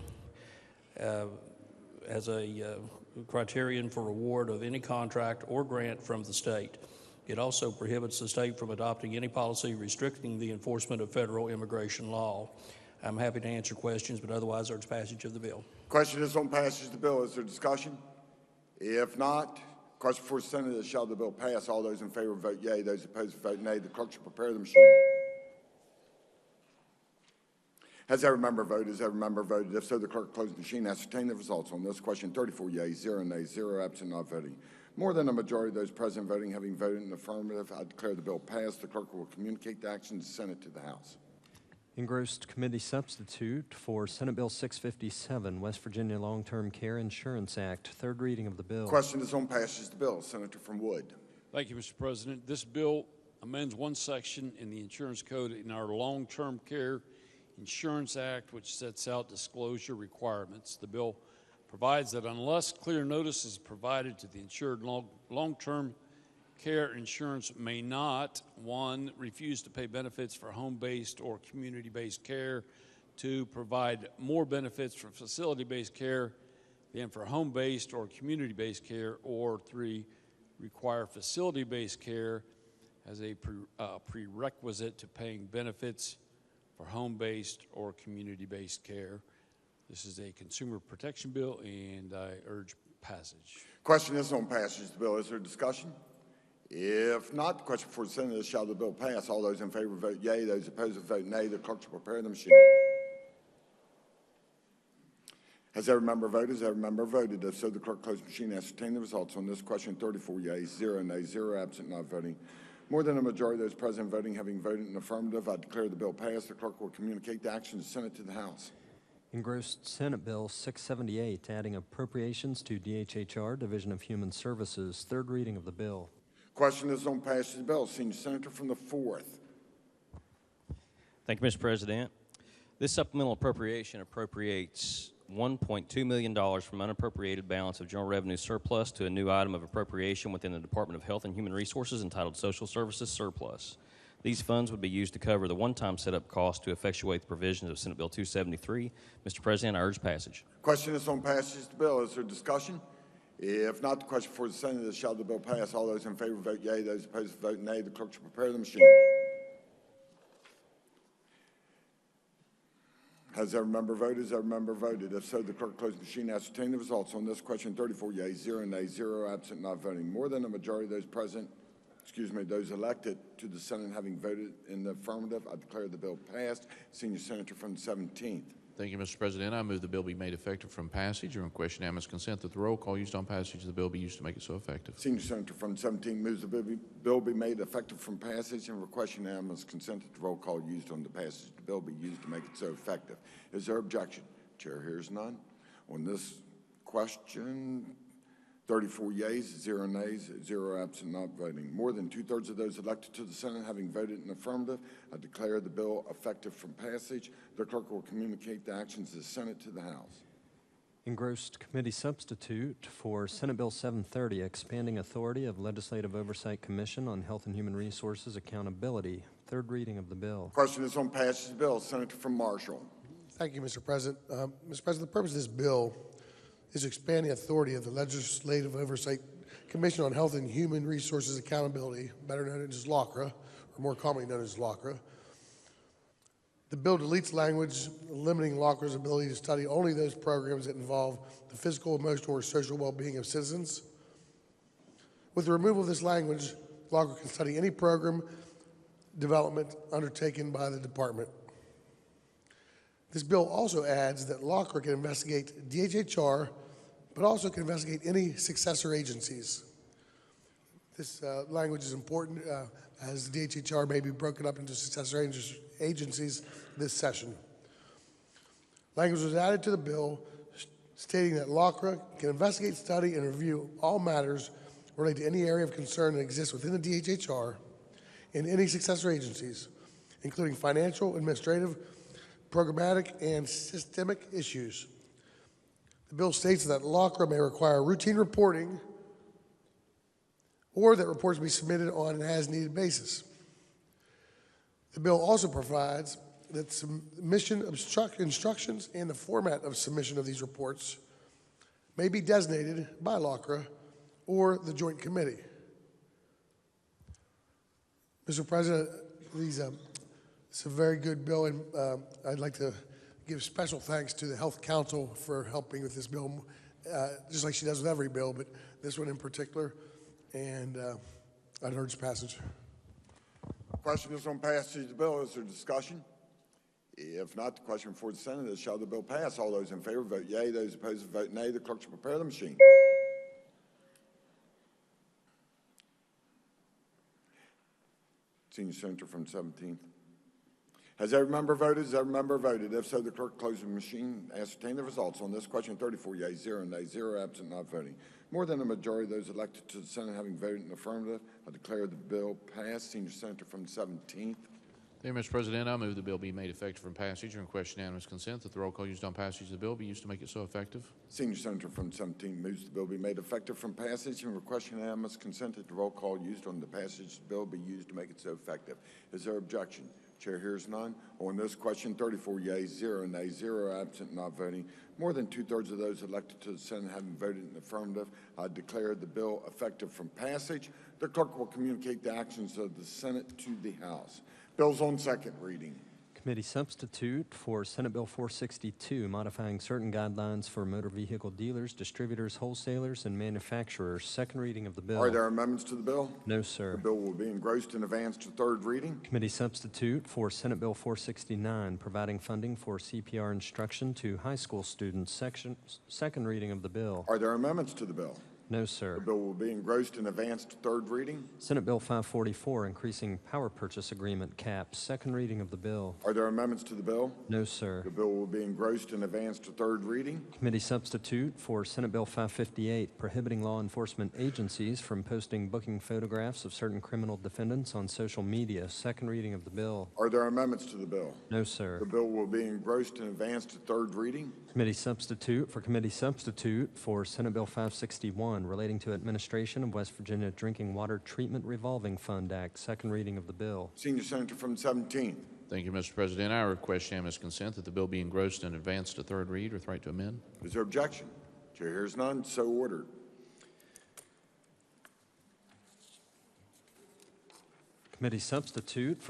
as a criterion for award of any contract or grant from the state. It also prohibits the state from adopting any policy restricting the enforcement of federal immigration law. I'm happy to answer questions, but otherwise urge passage of the bill. Question is on passage of the bill. Is there discussion? If not, question for the Senate is, shall the bill pass? All those in favor vote yea. Those opposed vote nay. The clerk shall prepare the machine. Has every member voted? Has every member voted? If so, the clerk close the machine. Ascertain the results on this question. 34 yeas, 0 nays, 0 absent, not voting. More than a majority of those present voting having voted in the affirmative, I declare the bill passed. The clerk will communicate the action of the Senate to the House. Engrossed committee substitute for Senate Bill 657, West Virginia Long-Term Care Insurance Act. Third reading of the bill. Question is on passage of the bill. Senator from Wood. Thank you, Mr. President. This bill amends one section in the insurance code in our Long-Term Care Insurance Act, which sets out disclosure requirements. The bill provides that unless clear notice is provided to the insured, long-term care insurance may not, 1, refuse to pay benefits for home-based or community-based care, 2, provide more benefits for facility-based care than for home-based or community-based care, or 3, require facility-based care as a prerequisite to paying benefits for home-based or community-based care. This is a consumer protection bill, and I urge passage. Question is on passage of the bill. Is there discussion? If not, the question for the Senate is, shall the bill pass? All those in favor vote yea. Those opposed vote nay. The clerk shall prepare the machine. Has every member voted? Has every member voted? If so, the clerk close the machine. Ascertain the results on this question. 34 yeas, 0 nays, 0 absent, not voting. More than a majority of those present voting having voted in the affirmative, I declare the bill passed. The clerk will communicate the action of the Senate to the House. Engrossed Senate Bill 678, adding appropriations to DHHR, Division of Human Services. Third reading of the bill. Question is on passage of the bill. Senior Senator from the 4th. Thank you, Mr. President. This supplemental appropriation appropriates $1.2 million from unappropriated balance of general revenue surplus to a new item of appropriation within the Department of Health and Human Resources entitled Social Services Surplus. These funds would be used to cover the one-time setup cost to effectuate the provisions of Senate Bill 273. Mr. President, I urge passage. Question is on passage of the bill. Is there discussion? If not, the question for the Senate is, shall the bill pass? All those in favor vote yea. Those opposed vote nay. The clerk shall prepare the machine. Has every member voted? Has every member voted? If so, the clerk close the machine. Ascertain the results on this question. 34 yea, 0 nay, 0 absent, not voting. More than a majority of those present, those elected to the Senate having voted in the affirmative, I declare the bill passed. Senior Senator from the 17th. Thank you, Mr. President. I move the bill be made effective from passage. Or in question, unanimous consent that the roll call used on passage of the bill be used to make it so effective. Senior Senator from the 17th moves the bill be made effective from passage and request unanimous consent that the roll call used on the passage of the bill be used to make it so effective. Is there objection? Chair hears none. On this question, 34 yeas, 0 nays, 0 absent, not voting. More than two-thirds of those elected to the Senate having voted in the affirmative, I declare the bill effective from passage. The clerk will communicate the actions of the Senate to the House. Engrossed committee substitute for Senate Bill 730, expanding authority of Legislative Oversight Commission on Health and Human Resources Accountability. Third reading of the bill. Question is on passage of the bill. Senator from Marshall. Thank you, Mr. President. Mr. President, the purpose of this bill is expanding authority of the Legislative Oversight Commission on Health and Human Resources Accountability, better known as LOCRA, or more commonly known as LOCRA. The bill deletes language limiting LOCRA's ability to study only those programs that involve the physical, emotional, or social well-being of citizens. With the removal of this language, LOCRA can study any program development undertaken by the department. This bill also adds that LOCRA can investigate DHHR, but also can investigate any successor agencies. This language is important as DHHR may be broken up into successor agencies this session. Language was added to the bill stating that LOCRA can investigate, study, and review all matters related to any area of concern that exists within the DHHR and any successor agencies, including financial, administrative, programmatic, and systemic issues. The bill states that LOCRA may require routine reporting or that reports be submitted on an as-needed basis. The bill also provides that submission instructions and the format of submission of these reports may be designated by LOCRA or the Joint Committee. Mr. President, it's a very good bill, and I'd like to give special thanks to the Health Council for helping with this bill, just like she does with every bill, but this one in particular, and I'd urge passage. Question is on passage of the bill. Is there discussion? If not, the question before the Senate is, shall the bill pass? All those in favor vote yea. Those opposed vote nay. The clerk shall prepare the machine. Senior Senator from 17th. Has every member voted? Has every member voted? If so, the clerk close the machine. Ascertain the results on this question. 34 yea, 0 nay, 0 absent, not voting. More than a majority of those elected to the Senate having voted in the affirmative, I declare the bill passed. Senior Senator from the 17th. Thank you, Mr. President. I move the bill be made effective from passage or in question unanimous consent that the roll call used on passage of the bill be used to make it so effective. Senior Senator from 17 moves the bill be made effective from passage and request unanimous consent that the roll call used on the passage of the bill be used to make it so effective. Is there objection? Chair hears none. On this question, 34 yeas, 0 nays, 0 absent, not voting. More than two-thirds of those elected to the Senate having voted in the affirmative, I declare the bill effective from passage. The clerk will communicate the actions of the Senate to the House. Bills on second reading. Committee substitute for Senate Bill 462, modifying certain guidelines for motor vehicle dealers, distributors, wholesalers, and manufacturers. Second reading of the bill. Are there amendments to the bill? No, sir. The bill will be engrossed and advanced to third reading. Committee substitute for Senate Bill 469, providing funding for CPR instruction to high school students. Second reading of the bill. Are there amendments to the bill? No, sir. The bill will be engrossed and advanced to third reading. Senate Bill 544, increasing power purchase agreement caps. Second reading of the bill. Are there amendments to the bill? No, sir. The bill will be engrossed and advanced to third reading. Committee substitute for Senate Bill 558, prohibiting law enforcement agencies from posting booking photographs of certain criminal defendants on social media. Second reading of the bill. Are there amendments to the bill? No, sir. The bill will be engrossed and advanced to third reading. Committee substitute for Senate Bill 561, relating to administration of West Virginia Drinking Water Treatment Revolving Fund Act. Second reading of the bill. Senior Senator from the 17th. Thank you, Mr. President. I request unanimous consent that the bill be engrossed and advanced to third read with right to amend. Is there objection? Chair hears none. So ordered. Committee substitute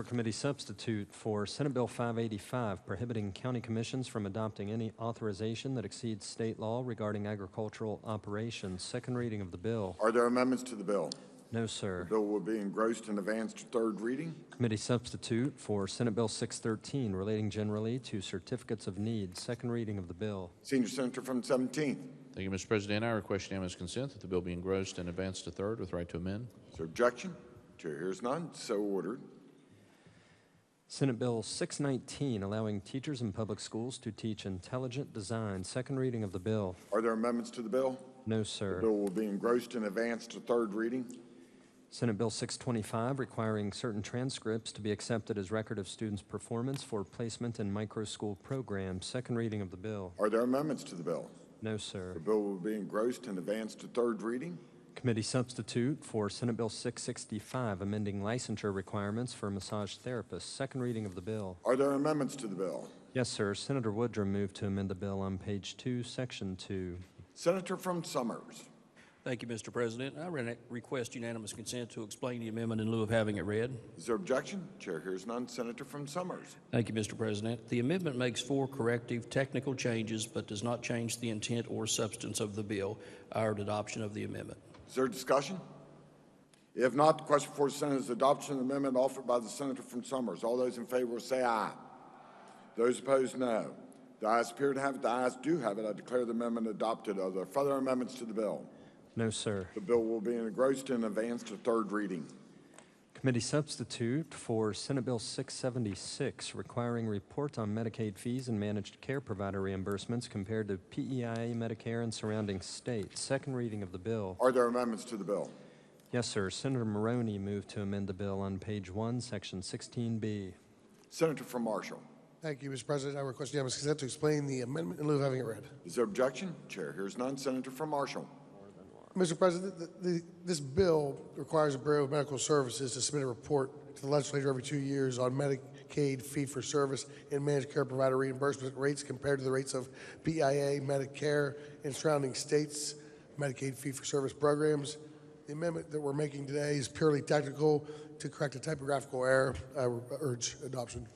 for Senate Bill 585, prohibiting county commissions from adopting any authorization that exceeds state law regarding agricultural operations. Second reading of the bill. Are there amendments to the bill? No, sir. The bill will be engrossed and advanced to third reading. Committee substitute for Senate Bill 613, relating generally to certificates of need. Second reading of the bill. Senior Senator from the 17th. Thank you, Mr. President. I request unanimous consent that the bill be engrossed and advanced to third with right to amend. Is there objection? Chair hears none. So ordered. Senate Bill 619, allowing teachers in public schools to teach intelligent design. Second reading of the bill. Are there amendments to the bill? No, sir. The bill will be engrossed and advanced to third reading. Senate Bill 625, requiring certain transcripts to be accepted as record of students' performance for placement in micro-school programs. Second reading of the bill. Are there amendments to the bill? No, sir. The bill will be engrossed and advanced to third reading. Committee substitute for Senate Bill 665, amending licensure requirements for massage therapists. Second reading of the bill. Are there amendments to the bill? Yes, sir. Senator Woodrum moved to amend the bill on page 2, section 2. Senator from Summers. Thank you, Mr. President. I request unanimous consent to explain the amendment in lieu of having it read. Is there objection? Chair hears none. Senator from Summers. Thank you, Mr. President. The amendment makes 4 corrective technical changes but does not change the intent or substance of the bill. I urge adoption of the amendment. Is there discussion? If not, the question before the Senate is adoption of the amendment offered by the Senator from Summers. All those in favor will say aye. Those opposed, no. The ayes appear to have it. The ayes do have it. I declare the amendment adopted. Are there further amendments to the bill? No, sir. The bill will be engrossed and advanced to third reading. Committee substitute for Senate Bill 676, requiring report on Medicaid fees and managed care provider reimbursements compared to PEIA, Medicare, and surrounding states. Second reading of the bill. Are there amendments to the bill? Yes, sir. Senator Maroney moved to amend the bill on page 1, section 16B. Senator from Marshall. Thank you, Mr. President. I request unanimous consent to explain the amendment in lieu of having it read. Is there objection? Chair hears none. Senator from Marshall. Mr. President, this bill requires the Bureau of Medical Services to submit a report to the legislature every 2 years on Medicaid fee-for-service and managed care provider reimbursement rates compared to the rates of PIA, Medicare, and surrounding states' Medicaid fee-for-service programs. The amendment that we're making today is purely technical to correct a typographical error. I urge adoption.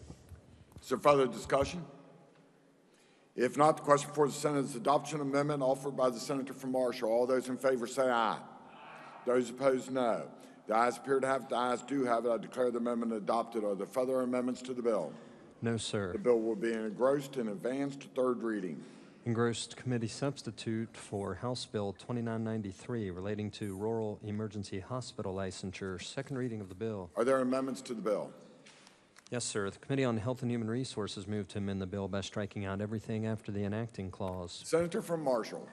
Is there further discussion? If not, the question before the Senate is adoption amendment offered by the Senator from Marshall. All those in favor say aye. Those opposed, no. The ayes appear to have it. The ayes do have it. I declare the amendment adopted. Are there further amendments to the bill? No, sir. The bill will be engrossed and advanced to third reading. Engrossed committee substitute for House Bill 2993, relating to rural emergency hospital licensure. Second reading of the bill. Are there amendments to the bill? Yes, sir. The Committee on Health and Human Resources moved to amend the bill by striking out everything after the enacting clause. Senator from Marshall.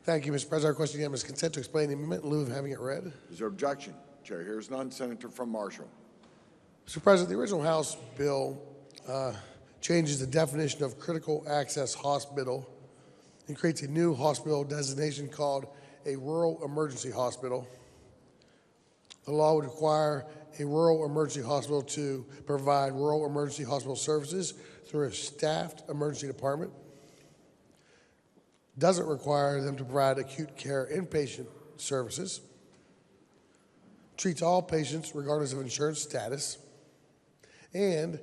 Thank you, Mr. President. I request unanimous consent to explain the amendment in lieu of having it read. Is there objection? Chair hears none. Senator from Marshall. Mr. President, the original House bill changes the definition of critical access hospital and creates a new hospital designation called a rural emergency hospital. The law would require a rural emergency hospital to provide rural emergency hospital services through a staffed emergency department. Doesn't require them to provide acute care inpatient services. Treats all patients regardless of insurance status. And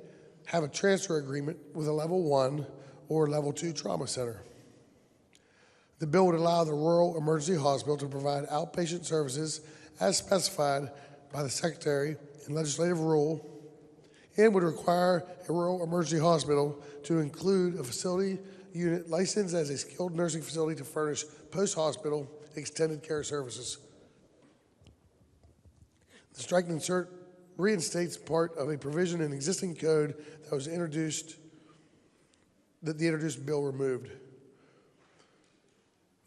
have a transfer agreement with a level 1 or level 2 trauma center. The bill would allow the rural emergency hospital to provide outpatient services as specified by the Secretary in legislative rule, and would require a rural emergency hospital to include a facility unit licensed as a skilled nursing facility to furnish post-hospital extended care services. The strike and insert reinstates part of a provision in existing code that was introduced, that the introduced bill removed.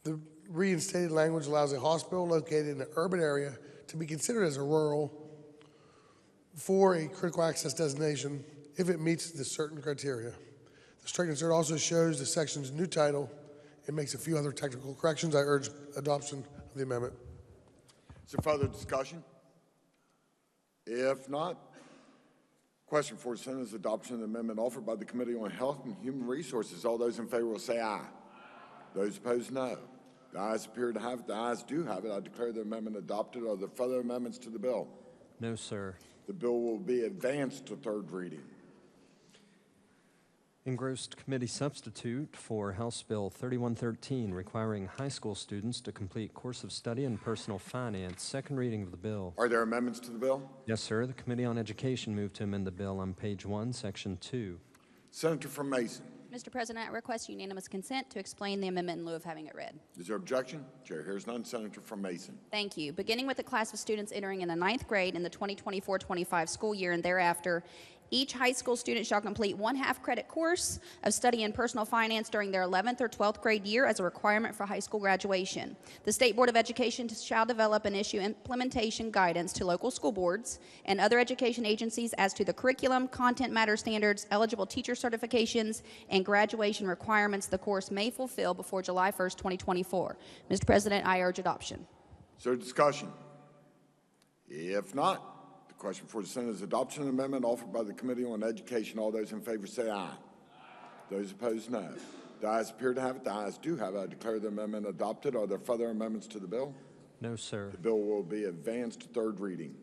The reinstated language allows a hospital located in an urban area to be considered as a rural for a critical access designation if it meets the certain criteria. The strike insert also shows the section's new title and makes a few other technical corrections. I urge adoption of the amendment. Is there further discussion? If not, question for the Senate is adoption of the amendment offered by the Committee on Health and Human Resources. All those in favor will say aye. Those opposed, no. The ayes appear to have it. The ayes do have it. I declare the amendment adopted. Are there further amendments to the bill? No, sir. The bill will be advanced to third reading. Engrossed committee substitute for House Bill 3113, requiring high school students to complete course of study in personal finance. Second reading of the bill. Are there amendments to the bill? Yes, sir. The Committee on Education moved to amend the bill on page 1, section 2. Senator from Mason. Mr. President, I request unanimous consent to explain the amendment in lieu of having it read. Is there objection? Chair hears none. Senator from Mason. Thank you. Beginning with the class of students entering in the 9th grade in the 2024-25 school year and thereafter, each high school student shall complete one half-credit course of study in personal finance during their 11th or 12th grade year as a requirement for high school graduation. The State Board of Education shall develop and issue implementation guidance to local school boards and other education agencies as to the curriculum, content matter standards, eligible teacher certifications, and graduation requirements the course may fulfill before July 1st, 2024. Mr. President, I urge adoption. Is there discussion? If not, question for the Senate is adoption of the amendment offered by the Committee on Education. All those in favor say aye. Those opposed, no. The ayes appear to have it. The ayes do have it. I declare the amendment adopted. Are there further amendments to the bill? No, sir. The bill will be advanced to third reading.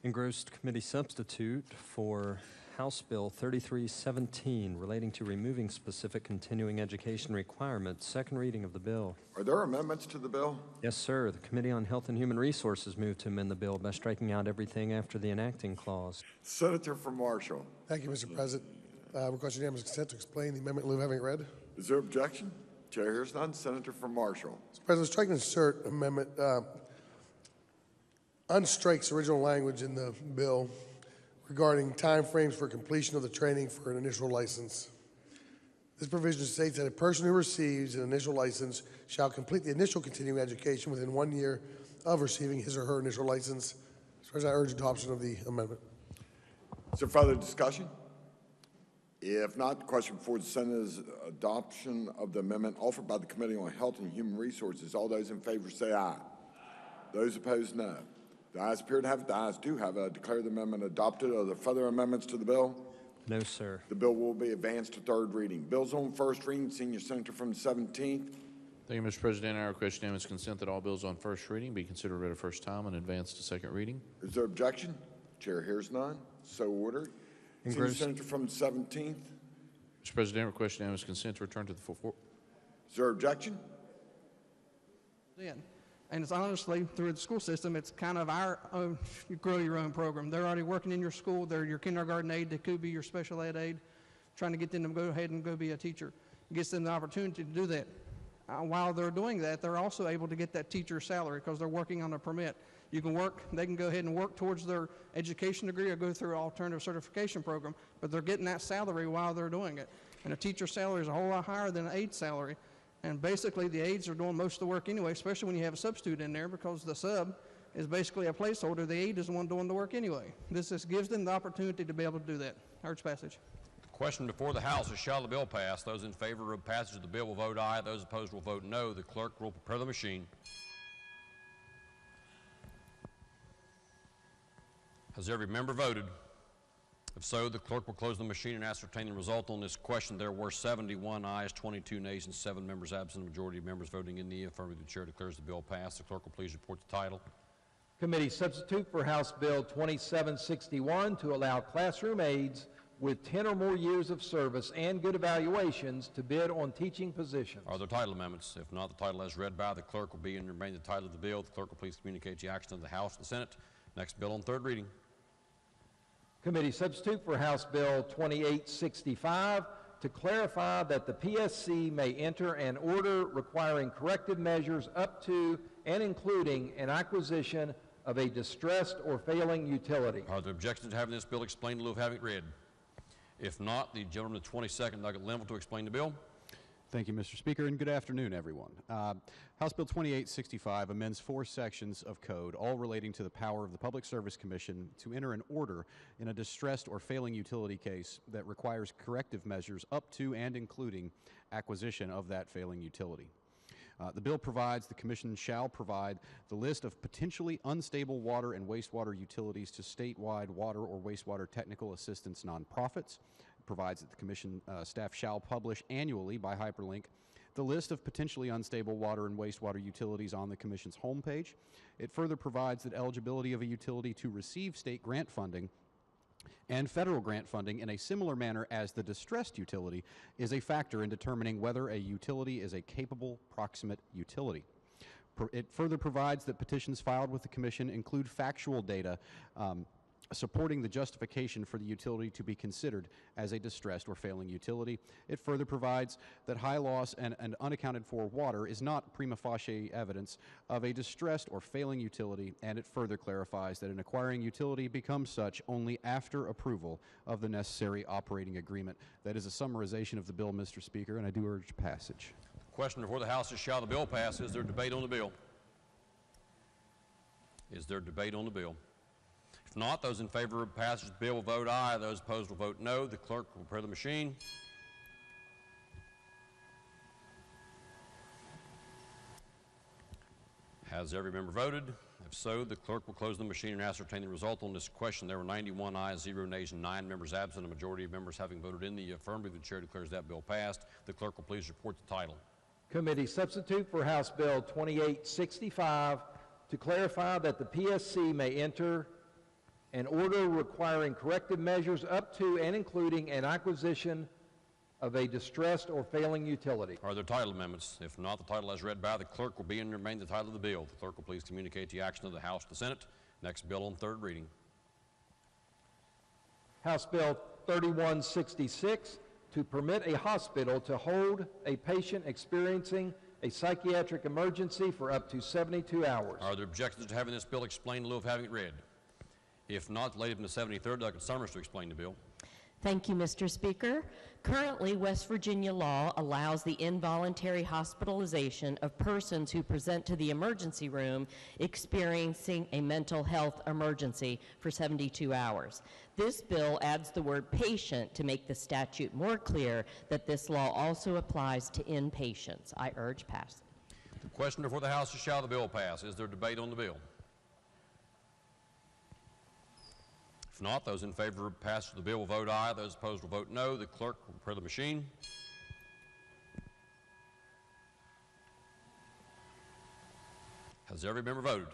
Engrossed committee substitute for House Bill 3317, relating to removing specific continuing education requirements. Second reading of the bill. Are there amendments to the bill? Yes, sir. The Committee on Health and Human Resources moved to amend the bill by striking out everything after the enacting clause. Senator from Marshall. Thank you, Mr. President. Request unanimous consent to explain the amendment in lieu of having it read. Is there objection? Chair hears none. Senator from Marshall. Mr. President, strike and insert amendment unstrikes original language in the bill regarding timeframes for completion of the training for an initial license. This provision states that a person who receives an initial license shall complete the initial continuing education within 1 year of receiving his or her initial license. Mr. President, I urge adoption of the amendment. Is there further discussion? If not, the question before the Senate is adoption of the amendment offered by the Committee on Health and Human Resources. All those in favor say aye. Those opposed, no. The ayes appear to have it. The ayes do have it. I declare the amendment adopted. Are there further amendments to the bill? No, sir. The bill will be advanced to third reading. Bills on first reading. Senior Senator from the 17th. Thank you, Mr. President. I request unanimous consent that all bills on first reading be considered read a first time and advanced to second reading. Is there objection? Chair hears none. So ordered. Senior Senator from the 17th. Mr. President, I request unanimous consent to return to the full floor. Is there objection? And it's honestly, through the school system, it's kind of our own, you grow your own program. They're already working in your school. They're your kindergarten aide. They could be your special ed aide, trying to get them to go ahead and go be a teacher. It gives them the opportunity to do that. While they're doing that, they're also able to get that teacher salary because they're working on a permit. You can work, they can go ahead and work towards their education degree or go through an alternative certification program, but they're getting that salary while they're doing it. And a teacher's salary is a whole lot higher than an aide salary. And basically, the aides are doing most of the work anyway, especially when you have a substitute in there, because the sub is basically a placeholder. The aide is the one doing the work anyway. This just gives them the opportunity to be able to do that. Urge passage. The question before the House is, shall the bill pass? Those in favor of passage of the bill will vote aye. Those opposed will vote no. The clerk will prepare the machine. Has every member voted? If so, the clerk will close the machine and ascertain the result on this question. There were 71 ayes, 22 nays, and 7 members absent. The majority of members voting in the affirmative. The chair declares the bill passed. The clerk will please report the title. Committee substitute for House Bill 2761 to allow classroom aides with 10 or more years of service and good evaluations to bid on teaching positions. Are there title amendments? If not, the title as read by the clerk will be and remain the title of the bill. The clerk will please communicate the action of the House and the Senate. Next bill on third reading. Committee substitute for House Bill 2865 to clarify that the PSC may enter an order requiring corrective measures up to and including an acquisition of a distressed or failing utility. Are there objections to having this bill explained in lieu of having it read? If not, the gentleman at 22nd Nugget Linville to explain the bill. Thank you, Mr. Speaker, and good afternoon, everyone. House Bill 2865 amends 4 sections of code, all relating to the power of the Public Service Commission to enter an order in a distressed or failing utility case that requires corrective measures up to and including acquisition of that failing utility. The bill provides the Commission shall provide the list of potentially unstable water and wastewater utilities to statewide water or wastewater technical assistance nonprofits. It provides that the Commission staff shall publish annually by hyperlink the list of potentially unstable water and wastewater utilities on the Commission's homepage. It further provides that eligibility of a utility to receive state grant funding and federal grant funding in a similar manner as the distressed utility is a factor in determining whether a utility is a capable proximate utility. It further provides that petitions filed with the Commission include factual data supporting the justification for the utility to be considered as a distressed or failing utility. It further provides that high loss and unaccounted for water is not prima facie evidence of a distressed or failing utility, and it further clarifies that an acquiring utility becomes such only after approval of the necessary operating agreement. That is a summarization of the bill, Mr. Speaker, and I do urge passage. The question before the House is, shall the bill pass? Is there debate on the bill? Is there debate on the bill? If not, those in favor of passage of the bill will vote aye. Those opposed will vote no. The clerk will prepare the machine. Has every member voted? If so, the clerk will close the machine and ascertain the result on this question. There were 91 ayes, 0 nays, and 9 members absent. A majority of members having voted in the affirmative, the chair declares that bill passed. The clerk will please report the title. Committee substitute for House Bill 2865 to clarify that the PSC may enter an order requiring corrective measures up to and including an acquisition of a distressed or failing utility. Are there title amendments? If not, the title as read by the clerk will be and remain the title of the bill. The clerk will please communicate the action of the House to the Senate. Next bill on third reading. House Bill 3166 to permit a hospital to hold a patient experiencing a psychiatric emergency for up to 72 hours. Are there objections to having this bill explained in lieu of having it read? If not, the lady from the 73rd, Dr. Summers, to explain the bill. Thank you, Mr. Speaker. Currently, West Virginia law allows the involuntary hospitalization of persons who present to the emergency room experiencing a mental health emergency for 72 hours. This bill adds the word patient to make the statute more clear that this law also applies to inpatients. I urge passage. The question before the House is, shall the bill pass? Is there debate on the bill? If not, those in favor of passage of the bill will vote aye. Those opposed will vote no. The clerk will prepare the machine. Has every member voted?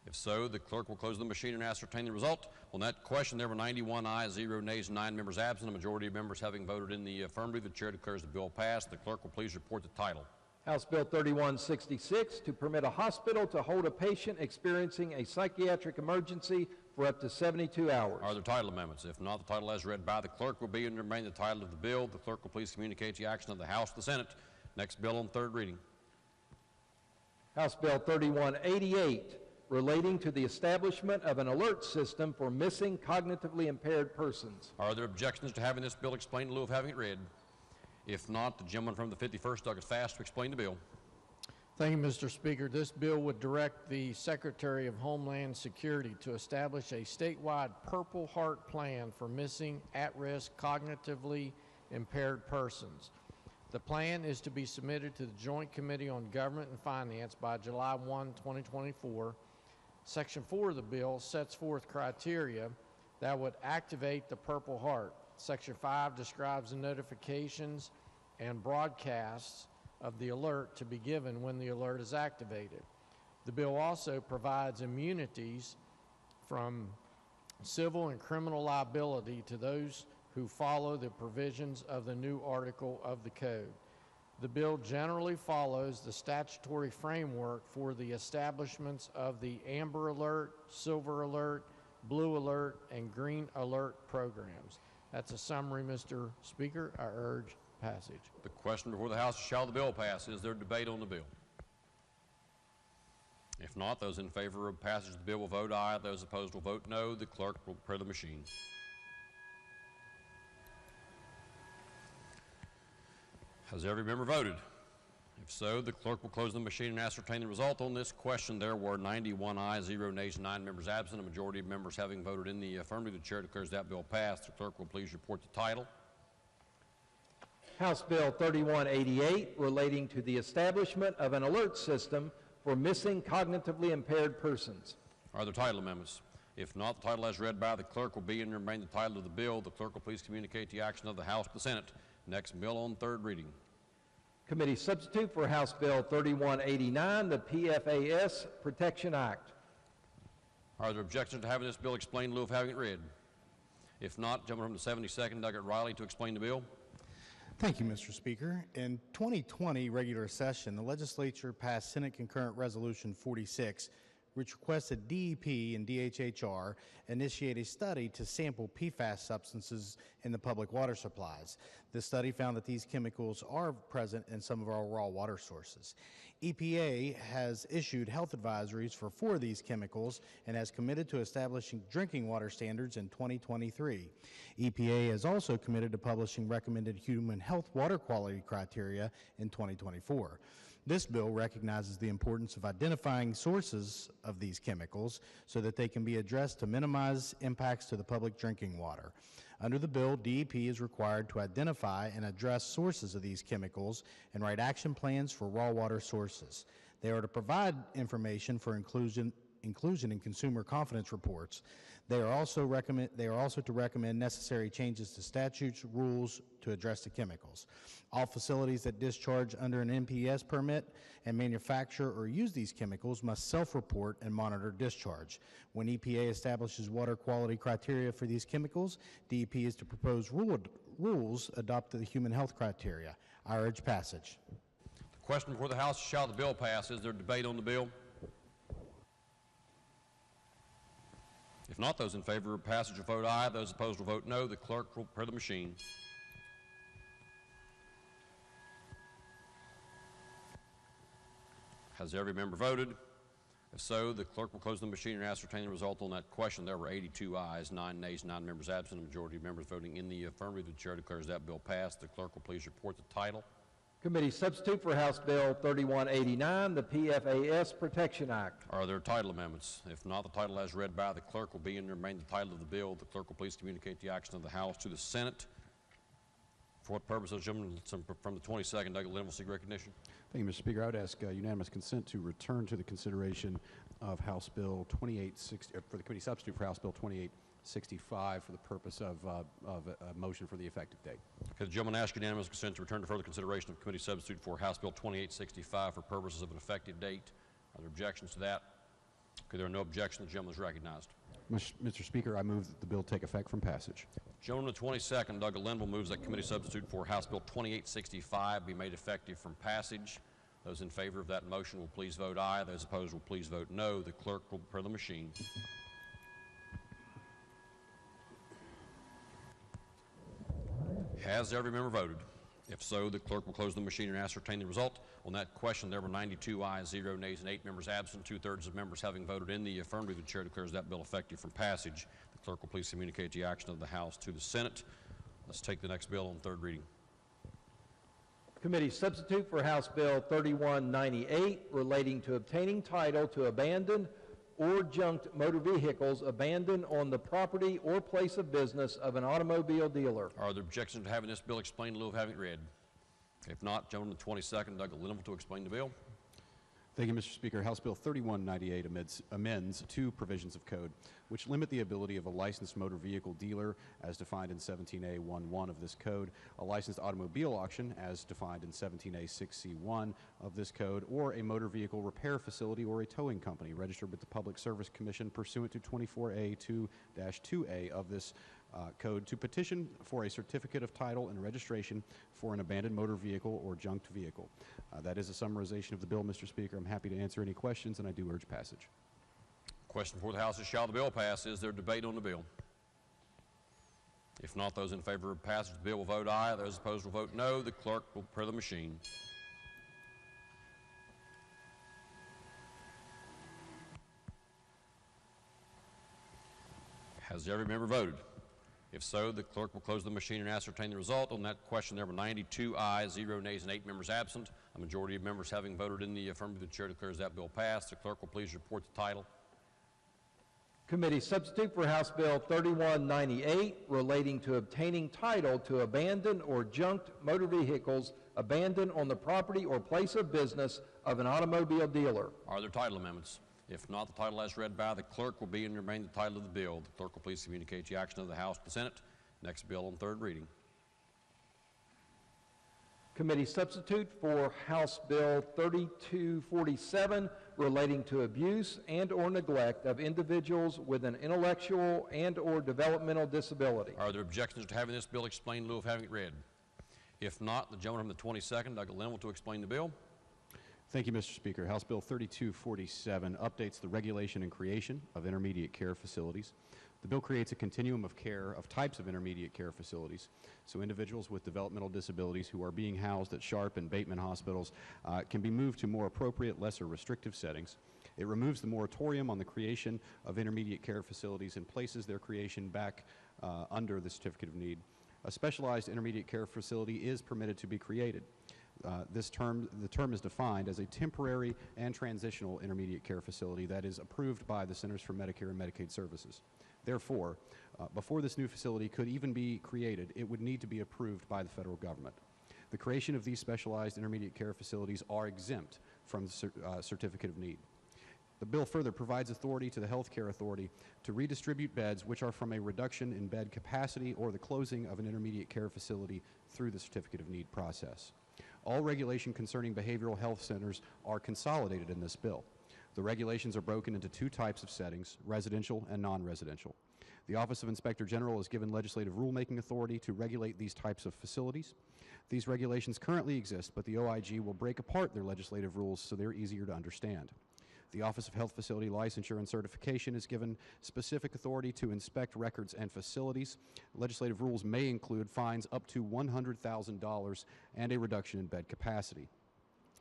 If so, the clerk will close the machine and ascertain the result. On that question, there were 91 ayes, 0 nays, and 9 members absent. A majority of members having voted in the affirmative, the chair declares the bill passed. The clerk will please report the title. House Bill 3166 to permit a hospital to hold a patient experiencing a psychiatric emergency for up to 72 hours. Are there title amendments? If not, the title as read by the clerk will be and remain the title of the bill. The clerk will please communicate the action of the House to the Senate. Next bill on third reading. House Bill 3188 relating to the establishment of an alert system for missing cognitively impaired persons. Are there objections to having this bill explained in lieu of having it read? If not, the gentleman from the 51st, Douglas Fast, to explain the bill. Thank you, Mr. Speaker. This bill would direct the Secretary of Homeland Security to establish a statewide Purple Heart plan for missing, at-risk, cognitively impaired persons. The plan is to be submitted to the Joint Committee on Government and Finance by July 1, 2024. Section 4 of the bill sets forth criteria that would activate the Purple Heart. Section 5 describes the notifications and broadcasts of the alert to be given when the alert is activated. The bill also provides immunities from civil and criminal liability to those who follow the provisions of the new article of the code. The bill generally follows the statutory framework for the establishments of the Amber Alert, Silver Alert, Blue Alert, and Green Alert programs. That's a summary, Mr. Speaker. I urge passage. The question before the House is, shall the bill pass? Is there debate on the bill? If not, those in favor of passage of the bill will vote aye. Those opposed will vote no. The clerk will prepare the machine. Has every member voted? If so, the clerk will close the machine and ascertain the result on this question. There were 91 ayes, 0 nays, 9 members absent. A majority of members having voted in the affirmative, the chair declares that bill passed. The clerk will please report the title. House Bill 3188, relating to the establishment of an alert system for missing cognitively impaired persons. Are there title amendments? If not, the title as read by the clerk will be and remain the title of the bill. The clerk will please communicate the action of the House to the Senate. Next bill on third reading. Committee substitute for House Bill 3189, the PFAS Protection Act. Are there objections to having this bill explained in lieu of having it read? If not, gentleman from the 72nd, Douglas Riley, to explain the bill. Thank you, Mr. Speaker. In 2020 regular session, the legislature passed Senate Concurrent Resolution 46, which requested DEP and DHHR initiate a study to sample PFAS substances in the public water supplies. The study found that these chemicals are present in some of our raw water sources. EPA has issued health advisories for 4 of these chemicals and has committed to establishing drinking water standards in 2023. EPA is also committed to publishing recommended human health water quality criteria in 2024. This bill recognizes the importance of identifying sources of these chemicals so that they can be addressed to minimize impacts to the public drinking water. Under the bill, DEP is required to identify and address sources of these chemicals and write action plans for raw water sources. They are to provide information for inclusion in consumer confidence reports. They are also to recommend necessary changes to statutes, rules to address the chemicals. All facilities that discharge under an NPS permit and manufacture or use these chemicals must self-report and monitor discharge. When EPA establishes water quality criteria for these chemicals, DEP is to propose rules adopt the human health criteria. I urge passage. The question before the House is, shall the bill pass? Is there debate on the bill? If not, those in favor of passage will vote aye. Those opposed will vote no. The clerk will prepare the machine. Has every member voted? If so, the clerk will close the machine and ascertain the result on that question. There were 82 ayes, 9 nays, 9 members absent. A majority of members voting in the affirmative. The chair declares that bill passed. The clerk will please report the title. Committee substitute for House Bill 3189, the PFAS Protection Act. Are there title amendments? If not, the title as read by the clerk will be and remain the title of the bill. The clerk will please communicate the action of the House to the Senate. For what purpose, those gentlemen from the 22nd, Douglas Lynn, will seek recognition. Thank you, Mr. Speaker. I would ask unanimous consent to return to the consideration of House Bill 2860, for the committee substitute for House Bill 2865 for the purpose of a motion for the effective date. Okay, the gentleman ask unanimous consent to return to further consideration of committee substitute for House Bill 2865 for purposes of an effective date. Are there objections to that? Okay, there are no objections. The gentleman is recognized. Mr. Speaker, I move that the bill take effect from passage. Gentleman, the 22nd, Douglas Linville, moves that committee substitute for House Bill 2865 be made effective from passage. Those in favor of that motion will please vote aye. Those opposed will please vote no. The clerk will prepare the machine. Has every member voted? If so, the clerk will close the machine and ascertain the result. On that question, there were 92 ayes, 0 nays, and 8 members absent. 2/3 of members having voted in the affirmative, the chair declares that bill effective from passage. The clerk will please communicate the action of the House to the Senate. Let's take the next bill on third reading. Committee substitute for House Bill 3198, relating to obtaining title to abandoned or junked motor vehicles abandoned on the property or place of business of an automobile dealer. Are there objections to having this bill explained in lieu of having it read? If not, gentleman, the 22nd, Douglas Linville, to explain the bill. Thank you, Mr. Speaker. House Bill 3198 amends 2 provisions of code which limit the ability of a licensed motor vehicle dealer, as defined in 17A11 of this code, a licensed automobile auction, as defined in 17A6C1 of this code, or a motor vehicle repair facility or a towing company registered with the Public Service Commission pursuant to 24A2-2A of this code to petition for a certificate of title and registration for an abandoned motor vehicle or junked vehicle. That is a summarization of the bill, Mr. Speaker. I'm happy to answer any questions, and I do urge passage. Question before the House is, shall the bill pass? Is there debate on the bill? If not, those in favor of passage of the bill will vote aye. Those opposed will vote no. The clerk will prepare the machine. Has every member voted? If so, the clerk will close the machine and ascertain the result. On that question, there were 92 ayes, 0 nays, and 8 members absent. A majority of members having voted in the affirmative, the chair declares that bill passed. The clerk will please report the title. Committee substitute for House Bill 3198 relating to obtaining title to abandoned or junked motor vehicles abandoned on the property or place of business of an automobile dealer. Are there title amendments? If not, the title as read by the clerk will be and remain the title of the bill. The clerk will please communicate the action of the House to the Senate. Next bill on third reading. Committee substitute for House Bill 3247 relating to abuse and or neglect of individuals with an intellectual and or developmental disability. Are there objections to having this bill explained in lieu of having it read? If not, the gentleman from the 22nd, Doug Linville, to explain the bill. Thank you, Mr. Speaker. House Bill 3247 updates the regulation and creation of intermediate care facilities. The bill creates a continuum of care of types of intermediate care facilities, so individuals with developmental disabilities who are being housed at Sharp and Bateman hospitals can be moved to more appropriate, lesser restrictive settings. It removes the moratorium on the creation of intermediate care facilities and places their creation back under the Certificate of Need. A specialized intermediate care facility is permitted to be created. The term is defined as a temporary and transitional intermediate care facility that is approved by the Centers for Medicare and Medicaid Services. Therefore, before this new facility could even be created, it would need to be approved by the federal government. The creation of these specialized intermediate care facilities are exempt from the Certificate of Need. The bill further provides authority to the Health Care Authority to redistribute beds which are from a reduction in bed capacity or the closing of an intermediate care facility through the Certificate of Need process. All regulation concerning behavioral health centers are consolidated in this bill. The regulations are broken into two types of settings, residential and non-residential. The Office of Inspector General is given legislative rulemaking authority to regulate these types of facilities. These regulations currently exist, but the OIG will break apart their legislative rules so they're easier to understand. The Office of Health Facility Licensure and Certification is given specific authority to inspect records and facilities. Legislative rules may include fines up to $100,000 and a reduction in bed capacity.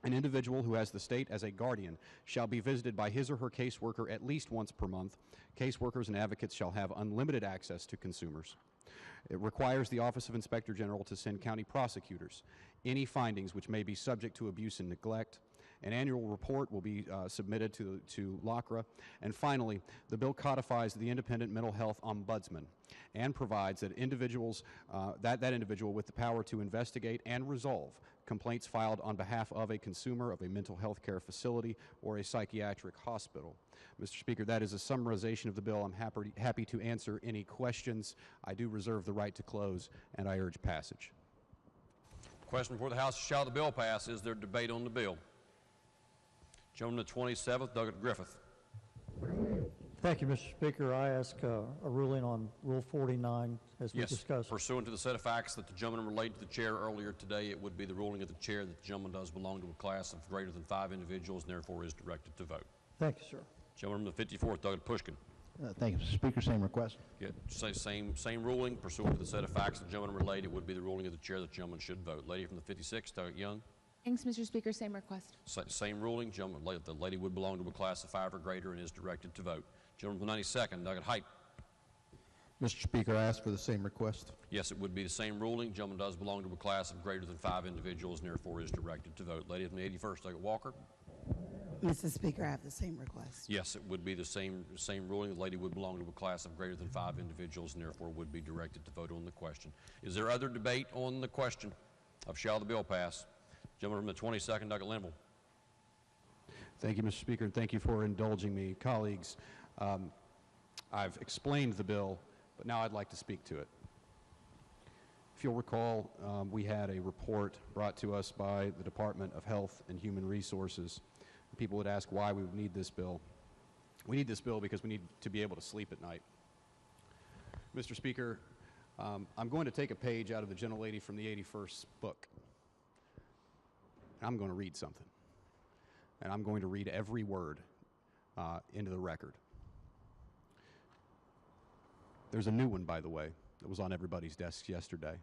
An individual who has the state as a guardian shall be visited by his or her caseworker at least once per month. Caseworkers and advocates shall have unlimited access to consumers. It requires the Office of Inspector General to send county prosecutors any findings which may be subject to abuse and neglect. An annual report will be submitted to LACRA. And finally, the bill codifies the Independent Mental Health Ombudsman and provides that individuals, that individual with the power to investigate and resolve complaints filed on behalf of a consumer of a mental health care facility or a psychiatric hospital. Mr. Speaker, that is a summarization of the bill. I'm happy to answer any questions. I do reserve the right to close, and I urge passage. Question before the House: shall the bill pass? Is there debate on the bill? Gentleman the 27th, Doug Griffith. Thank you, Mr. Speaker. I ask a ruling on Rule 49 as we discussed. Pursuant to the set of facts that the gentleman relayed to the chair earlier today, it would be the ruling of the chair that the gentleman does belong to a class of greater than 5 individuals and therefore is directed to vote. Thank you, sir. Gentleman the 54th, Doug Pushkin. Thank you, Mr. Speaker. Same request. Yeah, same ruling. Pursuant to the set of facts the gentleman relayed, it would be the ruling of the chair that the gentleman should vote. Lady from the 56th, Doug Young. Thanks, Mr. Speaker. Same request. Same ruling. Gentleman, the lady would belong to a class of 5 or greater and is directed to vote. Gentleman from the 92nd, Doug Height. Mr. Speaker, I ask for the same request. Yes, it would be the same ruling. Gentleman does belong to a class of greater than 5 individuals and therefore is directed to vote. Lady from the 81st, Doug Walker. Mr. Speaker, I have the same request. Yes, it would be the same ruling. The lady would belong to a class of greater than 5 individuals and therefore would be directed to vote on the question. Is there other debate on the question of shall the bill pass? Gentleman from the 22nd, Doug Linville. Thank you, Mr. Speaker, and thank you for indulging me. Colleagues, I've explained the bill, but now I'd like to speak to it. If you'll recall, we had a report brought to us by the Department of Health and Human Resources. People would ask why we would need this bill. We need this bill because we need to be able to sleep at night. Mr. Speaker, I'm going to take a page out of the gentlelady from the 81st book. I'm going to read something. And I'm going to read every word into the record. There's a new one, by the way. that was on everybody's desks yesterday.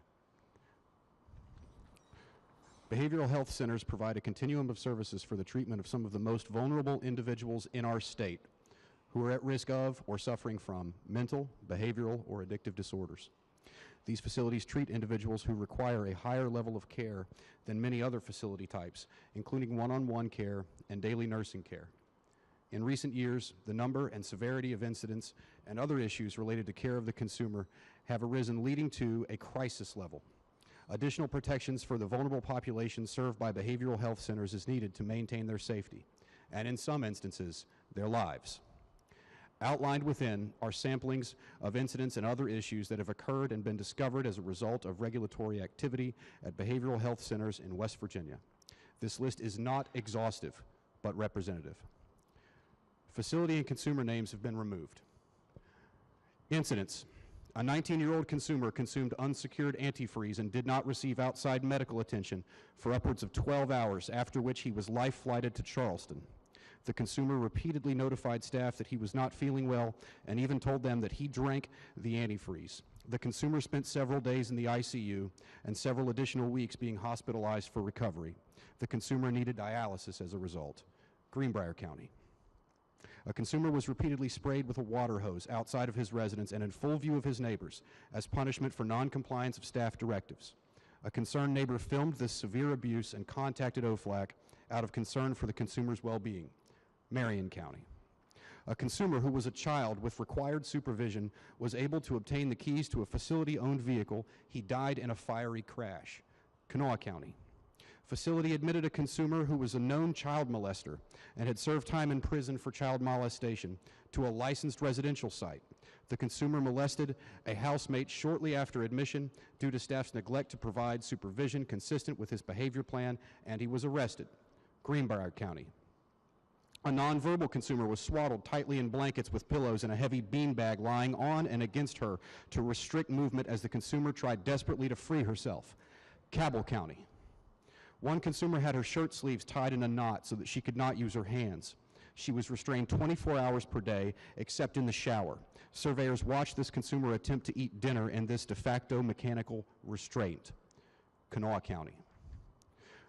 Behavioral health centers provide a continuum of services for the treatment of some of the most vulnerable individuals in our state who are at risk of or suffering from mental, behavioral, or addictive disorders. These facilities treat individuals who require a higher level of care than many other facility types, including one-on-one care and daily nursing care. In recent years, the number and severity of incidents and other issues related to care of the consumer have arisen, leading to a crisis level. Additional protections for the vulnerable populations served by behavioral health centers is needed to maintain their safety, and in some instances, their lives. Outlined within are samplings of incidents and other issues that have occurred and been discovered as a result of regulatory activity at behavioral health centers in West Virginia. This list is not exhaustive, but representative. Facility and consumer names have been removed. Incidents. A 19-year-old consumer consumed unsecured antifreeze and did not receive outside medical attention for upwards of 12 hours, after which he was life-flighted to Charleston. The consumer repeatedly notified staff that he was not feeling well and even told them that he drank the antifreeze. The consumer spent several days in the ICU and several additional weeks being hospitalized for recovery. The consumer needed dialysis as a result. Greenbrier County. A consumer was repeatedly sprayed with a water hose outside of his residence and in full view of his neighbors as punishment for non-compliance of staff directives. A concerned neighbor filmed this severe abuse and contacted OFLAC out of concern for the consumer's well-being. Marion County. A consumer who was a child with required supervision was able to obtain the keys to a facility-owned vehicle. He died in a fiery crash. Kanawha County. Facility admitted a consumer who was a known child molester and had served time in prison for child molestation to a licensed residential site. The consumer molested a housemate shortly after admission due to staff's neglect to provide supervision consistent with his behavior plan, and he was arrested. Greenbrier County. A nonverbal consumer was swaddled tightly in blankets with pillows and a heavy beanbag lying on and against her to restrict movement as the consumer tried desperately to free herself. Cabell County. One consumer had her shirt sleeves tied in a knot so that she could not use her hands. She was restrained 24 hours per day, except in the shower. Surveyors watched this consumer attempt to eat dinner in this de facto mechanical restraint. Kanawha County.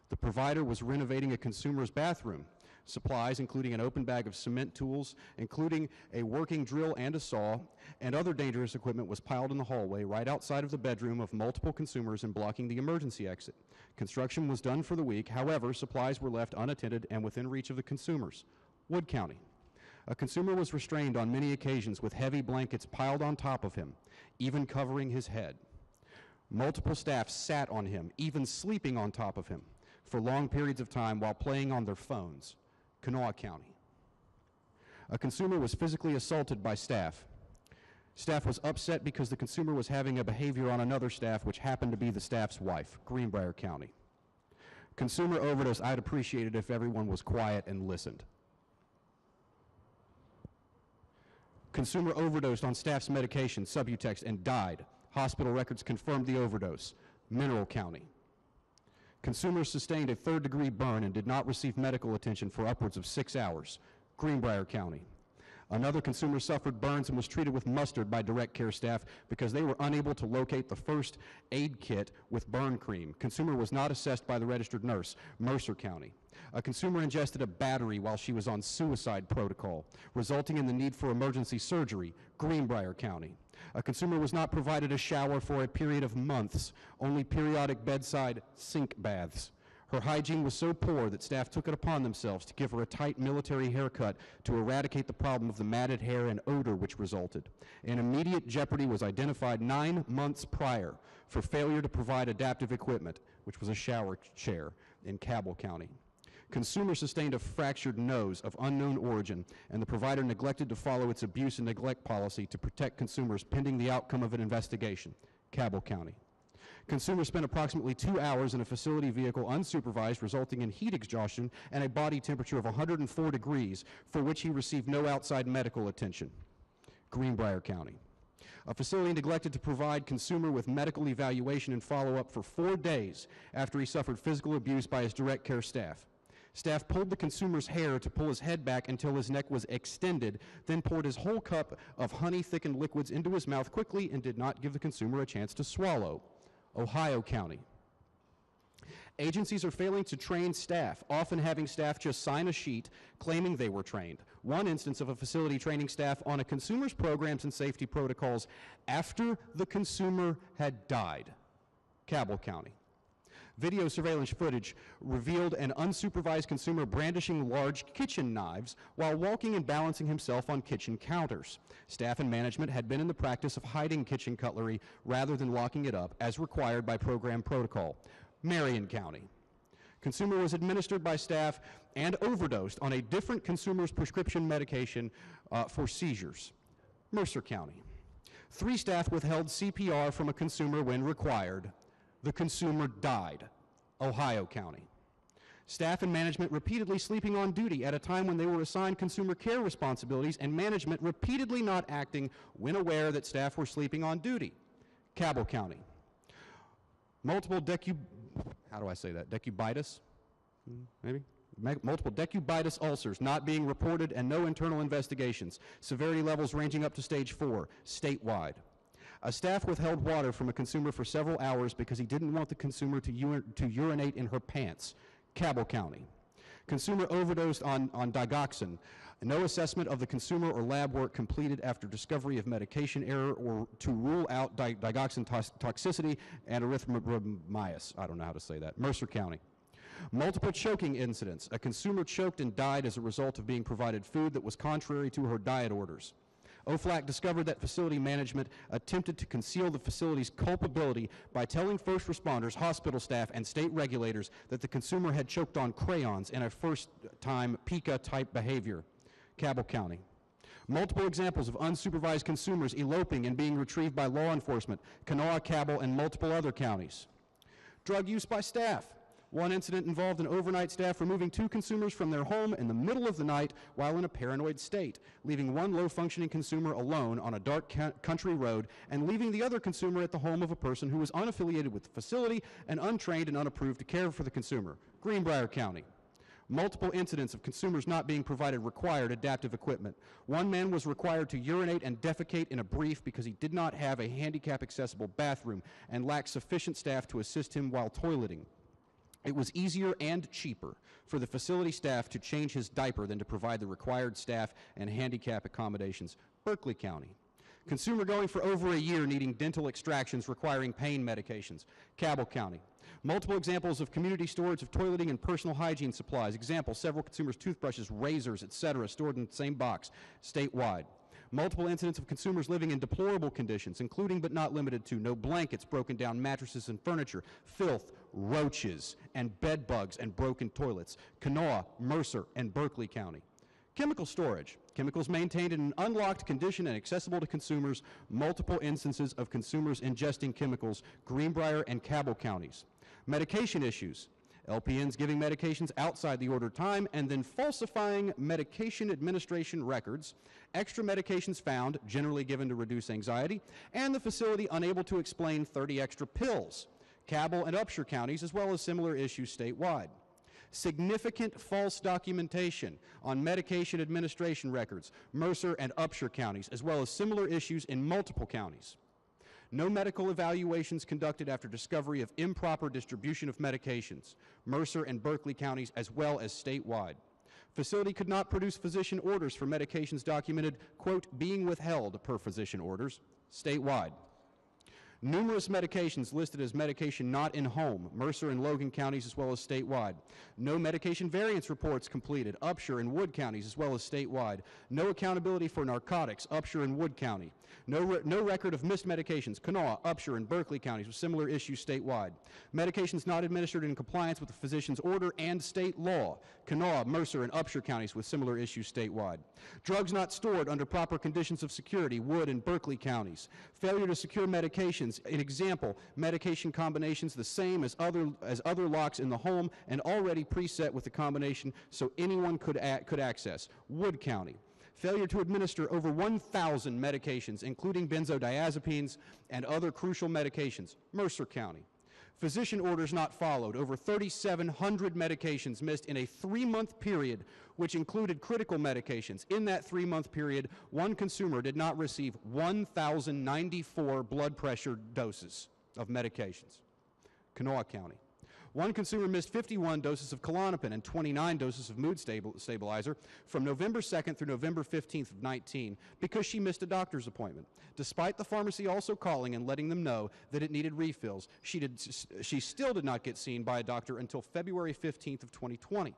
The provider was renovating a consumer's bathroom. Supplies, including an open bag of cement tools, including a working drill and a saw, and other dangerous equipment was piled in the hallway right outside of the bedroom of multiple consumers and blocking the emergency exit. Construction was done for the week. However, supplies were left unattended and within reach of the consumers. Wood County. A consumer was restrained on many occasions with heavy blankets piled on top of him, even covering his head. Multiple staff sat on him, even sleeping on top of him, for long periods of time while playing on their phones. Kanawha County. A consumer was physically assaulted by staff. Staff was upset because the consumer was having a behavior on another staff, which happened to be the staff's wife. Greenbrier County. Consumer overdose. I'd appreciate it if everyone was quiet and listened. Consumer overdosed on staff's medication, Subutex, and died. Hospital records confirmed the overdose. Mineral County. Consumer sustained a third-degree burn and did not receive medical attention for upwards of 6 hours. Greenbrier County. Another consumer suffered burns and was treated with mustard by direct care staff because they were unable to locate the first aid kit with burn cream. Consumer was not assessed by the registered nurse. Mercer County. A consumer ingested a battery while she was on suicide protocol, resulting in the need for emergency surgery. Greenbrier County. A consumer was not provided a shower for a period of months, only periodic bedside sink baths. Her hygiene was so poor that staff took it upon themselves to give her a tight military haircut to eradicate the problem of the matted hair and odor which resulted. An immediate jeopardy was identified 9 months prior for failure to provide adaptive equipment, which was a shower chair in Cabell County. Consumer sustained a fractured nose of unknown origin, and the provider neglected to follow its abuse and neglect policy to protect consumers pending the outcome of an investigation. Cabell County. Consumer spent approximately 2 hours in a facility vehicle unsupervised, resulting in heat exhaustion and a body temperature of 104 degrees, for which he received no outside medical attention. Greenbrier County. A facility neglected to provide consumer with medical evaluation and follow-up for 4 days after he suffered physical abuse by his direct care staff. Staff pulled the consumer's hair to pull his head back until his neck was extended, then poured his whole cup of honey-thickened liquids into his mouth quickly and did not give the consumer a chance to swallow. Ohio County. Agencies are failing to train staff, often having staff just sign a sheet claiming they were trained. One instance of a facility training staff on a consumer's programs and safety protocols after the consumer had died. Cabell County. Video surveillance footage revealed an unsupervised consumer brandishing large kitchen knives while walking and balancing himself on kitchen counters. Staff and management had been in the practice of hiding kitchen cutlery rather than locking it up as required by program protocol. Marion County. Consumer was administered by staff and overdosed on a different consumer's prescription medication for seizures. Mercer County. 3 staff withheld CPR from a consumer when required. The consumer died. Ohio County. Staff and management repeatedly sleeping on duty at a time when they were assigned consumer care responsibilities, and management repeatedly not acting when aware that staff were sleeping on duty. Cabell County. Multiple decubitus, maybe? Multiple decubitus ulcers not being reported and no internal investigations. Severity levels ranging up to stage 4, statewide. A staff withheld water from a consumer for several hours because he didn't want the consumer to urinate in her pants. Cabell County. Consumer overdosed on digoxin. No assessment of the consumer or lab work completed after discovery of medication error or to rule out digoxin toxicity and erythromyas. I don't know how to say that. Mercer County. Multiple choking incidents. A consumer choked and died as a result of being provided food that was contrary to her diet orders. OFLAC discovered that facility management attempted to conceal the facility's culpability by telling first responders, hospital staff, and state regulators that the consumer had choked on crayons in a first-time PICA-type behavior. Cabell County. Multiple examples of unsupervised consumers eloping and being retrieved by law enforcement, Kanawha, Cabell, and multiple other counties. Drug use by staff. One incident involved an overnight staff removing 2 consumers from their home in the middle of the night while in a paranoid state, leaving one low-functioning consumer alone on a dark country road and leaving the other consumer at the home of a person who was unaffiliated with the facility and untrained and unapproved to care for the consumer. Greenbrier County. Multiple incidents of consumers not being provided required adaptive equipment. One man was required to urinate and defecate in a brief because he did not have a handicap-accessible bathroom and lacked sufficient staff to assist him while toileting. It was easier and cheaper for the facility staff to change his diaper than to provide the required staff and handicap accommodations. Berkeley County. Consumer going for over a year needing dental extractions requiring pain medications. Cabell County. Multiple examples of community storage of toileting and personal hygiene supplies. Example, several consumers' toothbrushes, razors, etc. stored in the same box, statewide. Multiple incidents of consumers living in deplorable conditions, including but not limited to no blankets, broken down mattresses and furniture, filth, roaches, and bed bugs and broken toilets. Kanawha, Mercer, and Berkeley County. Chemical storage. Chemicals maintained in an unlocked condition and accessible to consumers. Multiple instances of consumers ingesting chemicals. Greenbrier and Cabell counties. Medication issues. LPNs giving medications outside the ordered time and then falsifying medication administration records, extra medications found, generally given to reduce anxiety, and the facility unable to explain 30 extra pills. Cabell and Upshur counties, as well as similar issues statewide. Significant false documentation on medication administration records, Mercer and Upshur counties, as well as similar issues in multiple counties. No medical evaluations conducted after discovery of improper distribution of medications, Mercer and Berkeley counties, as well as statewide. Facility could not produce physician orders for medications documented, quote, being withheld per physician orders, statewide. Numerous medications listed as medication not in home, Mercer and Logan counties as well as statewide. No medication variance reports completed, Upshur and Wood counties as well as statewide. No accountability for narcotics, Upshur and Wood county. No record of missed medications, Kanawha, Upshur, and Berkeley counties with similar issues statewide. Medications not administered in compliance with the physician's order and state law, Kanawha, Mercer, and Upshur counties with similar issues statewide. Drugs not stored under proper conditions of security, Wood and Berkeley counties. Failure to secure medications, an example, medication combinations the same as other locks in the home and already preset with the combination so anyone could access, Wood County. Failure to administer over 1,000 medications, including benzodiazepines and other crucial medications, Mercer County. Physician orders not followed. Over 3,700 medications missed in a 3-month period, which included critical medications. In that 3-month period, one consumer did not receive 1,094 blood pressure doses of medications. Kanawha County. One consumer missed 51 doses of Klonopin and 29 doses of mood stabilizer from November 2nd through November 15th of 19 because she missed a doctor's appointment. Despite the pharmacy also calling and letting them know that it needed refills, she still did not get seen by a doctor until February 15th of 2020.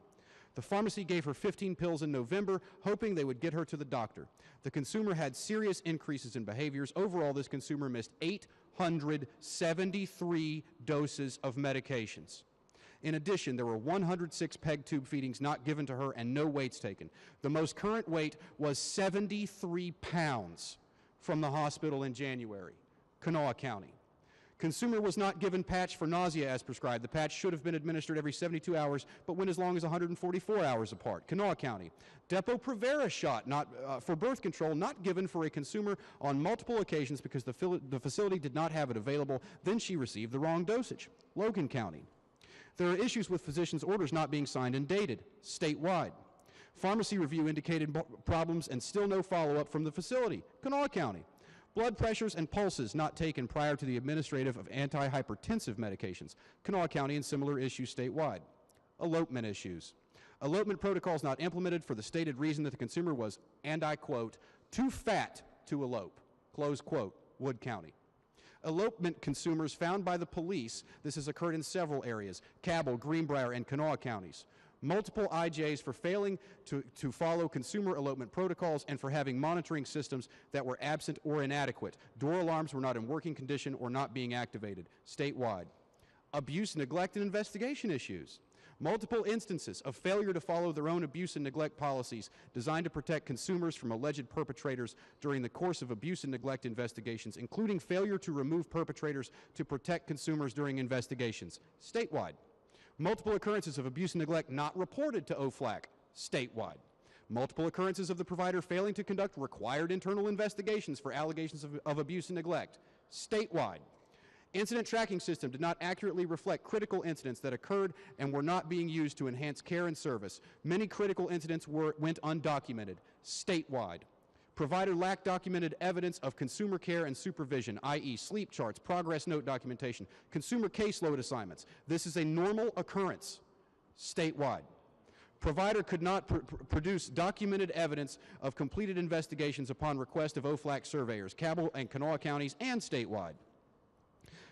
The pharmacy gave her 15 pills in November, hoping they would get her to the doctor. The consumer had serious increases in behaviors. Overall, this consumer missed 873 doses of medications. In addition, there were 106 PEG tube feedings not given to her and no weights taken. The most current weight was 73 pounds from the hospital in January. Kanawha County. Consumer was not given patch for nausea as prescribed. The patch should have been administered every 72 hours, but went as long as 144 hours apart. Kanawha County. Depo-Provera shot for birth control not given for a consumer on multiple occasions because the facility did not have it available. Then she received the wrong dosage. Logan County. There are issues with physicians' orders not being signed and dated statewide. Pharmacy review indicated problems and still no follow-up from the facility. Kanawha County. Blood pressures and pulses not taken prior to the administrative of antihypertensive medications. Kanawha County and similar issues statewide. Elopement issues. Elopement protocols not implemented for the stated reason that the consumer was, and I quote, too fat to elope, close quote, Wood County. Elopement consumers found by the police, this has occurred in several areas, Cabell, Greenbrier, and Kanawha counties. Multiple IJs for failing to follow consumer elopement protocols and for having monitoring systems that were absent or inadequate. Door alarms were not in working condition or not being activated, statewide. Abuse, neglect, and investigation issues. Multiple instances of failure to follow their own abuse and neglect policies designed to protect consumers from alleged perpetrators during the course of abuse and neglect investigations, including failure to remove perpetrators to protect consumers during investigations, statewide. Multiple occurrences of abuse and neglect not reported to OFLAC, statewide. Multiple occurrences of the provider failing to conduct required internal investigations for allegations of abuse and neglect, statewide. Incident tracking system did not accurately reflect critical incidents that occurred and were not being used to enhance care and service. Many critical incidents went undocumented, statewide. Provider lacked documented evidence of consumer care and supervision, i.e. sleep charts, progress note documentation, consumer caseload assignments. This is a normal occurrence statewide. Provider could not produce documented evidence of completed investigations upon request of OFLAC surveyors, Cabell and Kanawha counties, and statewide.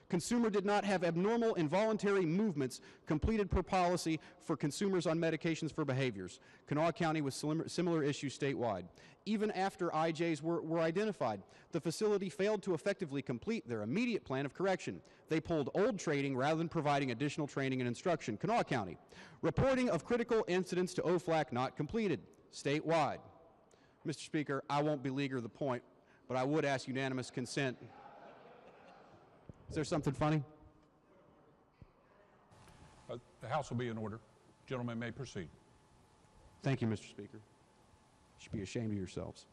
Consumer did not have abnormal involuntary movements completed per policy for consumers on medications for behaviors. Kanawha County with similar issues statewide. Even after IJs were identified, the facility failed to effectively complete their immediate plan of correction. They pulled old training rather than providing additional training and instruction. Kanawha County. Reporting of critical incidents to OFLAC not completed, statewide. Mr. Speaker, I won't beleaguer the point, but I would ask unanimous consent. Is there something funny? The House will be in order. Gentlemen may proceed. Thank you, Mr. Speaker. You should be ashamed of yourselves.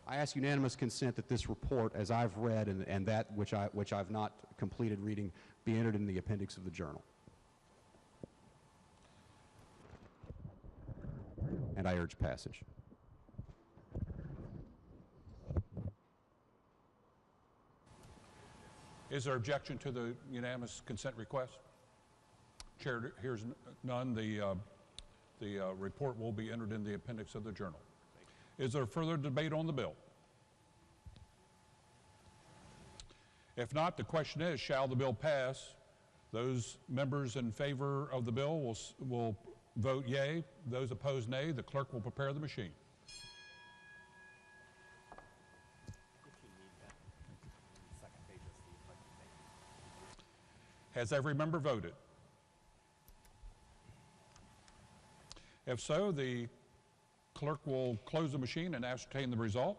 I ask unanimous consent that this report, as I've read, and that which I've not completed reading, be entered in the appendix of the journal. And I urge passage. Is there objection to the unanimous consent request? Chair hears none. The report will be entered in the appendix of the journal. Is there further debate on the bill? If not, the question is, shall the bill pass? Those members in favor of the bill will vote yea. Those opposed, nay. The clerk will prepare the machine. Has every member voted? If so, the clerk will close the machine and ascertain the result.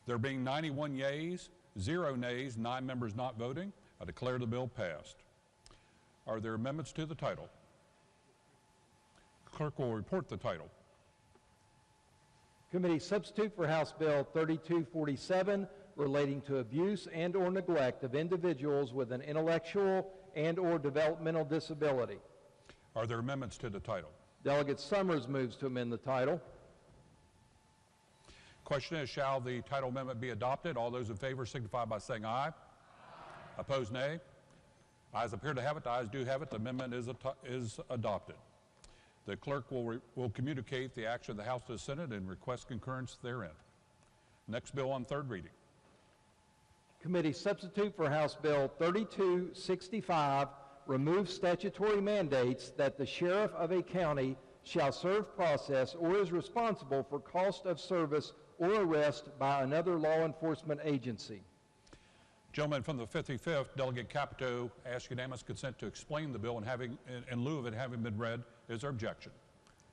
There being 91 yeas, 0 nays, 9 members not voting, I declare the bill passed. Are there amendments to the title? Clerk will report the title. Committee substitute for House Bill 3247, relating to abuse and/or neglect of individuals with an intellectual and/or developmental disability. Are there amendments to the title? Delegate Summers moves to amend the title. Question is, shall the title amendment be adopted? All those in favor signify by saying aye. Aye. Opposed, nay. Ayes appear to have it. The ayes do have it. The amendment is adopted. The clerk will communicate the action of the House to the Senate and request concurrence therein. Next bill on third reading. Committee substitute for House Bill 3265 removes statutory mandates that the sheriff of a county shall serve process or is responsible for cost of service or arrest by another law enforcement agency. Gentleman from the 55th, Delegate Capito, asks unanimous consent to explain the bill in lieu of it having been read. Is there objection?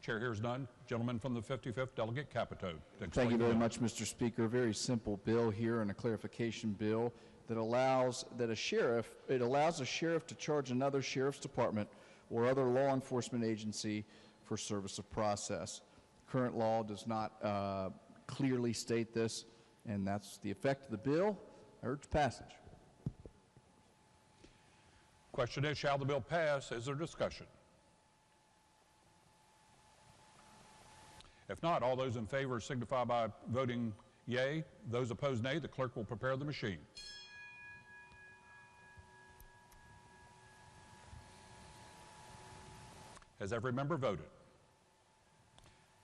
Chair hears none. Gentleman from the 55th, Delegate Capito. Thank you very much, Mr. Speaker. A very simple bill here and a clarification bill that allows a sheriff to charge another sheriff's department or other law enforcement agency for service of process. Current law does not clearly state this, and that's the effect of the bill. I urge passage. Question is, shall the bill pass? Is there discussion? If not, all those in favor signify by voting yea. Those opposed, nay. The clerk will prepare the machine. Has every member voted?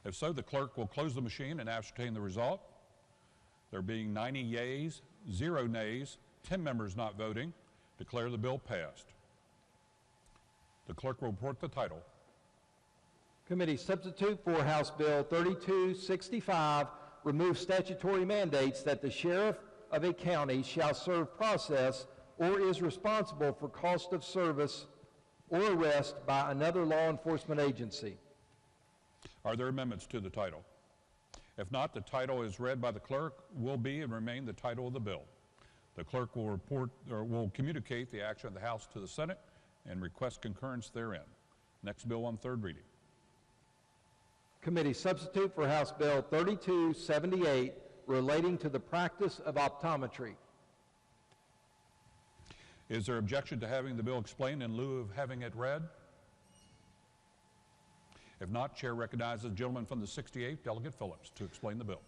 If so, the clerk will close the machine and ascertain the result. There being 90 yeas, 0 nays, 10 members not voting, declare the bill passed. The clerk will report the title. Committee substitute for House Bill 3265 removes statutory mandates that the sheriff of a county shall serve process or is responsible for cost of service or arrest by another law enforcement agency. Are there amendments to the title? If not, the title is read by the clerk, will be and remain the title of the bill. The clerk will will communicate the action of the House to the Senate and request concurrence therein. Next bill on third reading. Committee substitute for House Bill 3278 relating to the practice of optometry. Is there objection to having the bill explained in lieu of having it read? If not, Chair recognizes the gentleman from the 68th, Delegate Phillips, to explain the bill.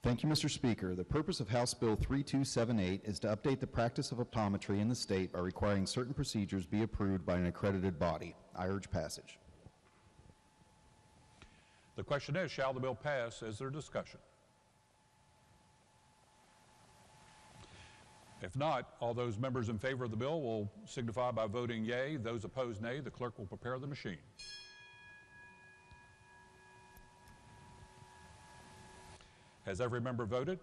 Thank you, Mr. Speaker. The purpose of House Bill 3278 is to update the practice of optometry in the state by requiring certain procedures be approved by an accredited body. I urge passage. The question is, shall the bill pass? Is there discussion? If not, all those members in favor of the bill will signify by voting yea. Those opposed, nay. The clerk will prepare the machine. Has every member voted?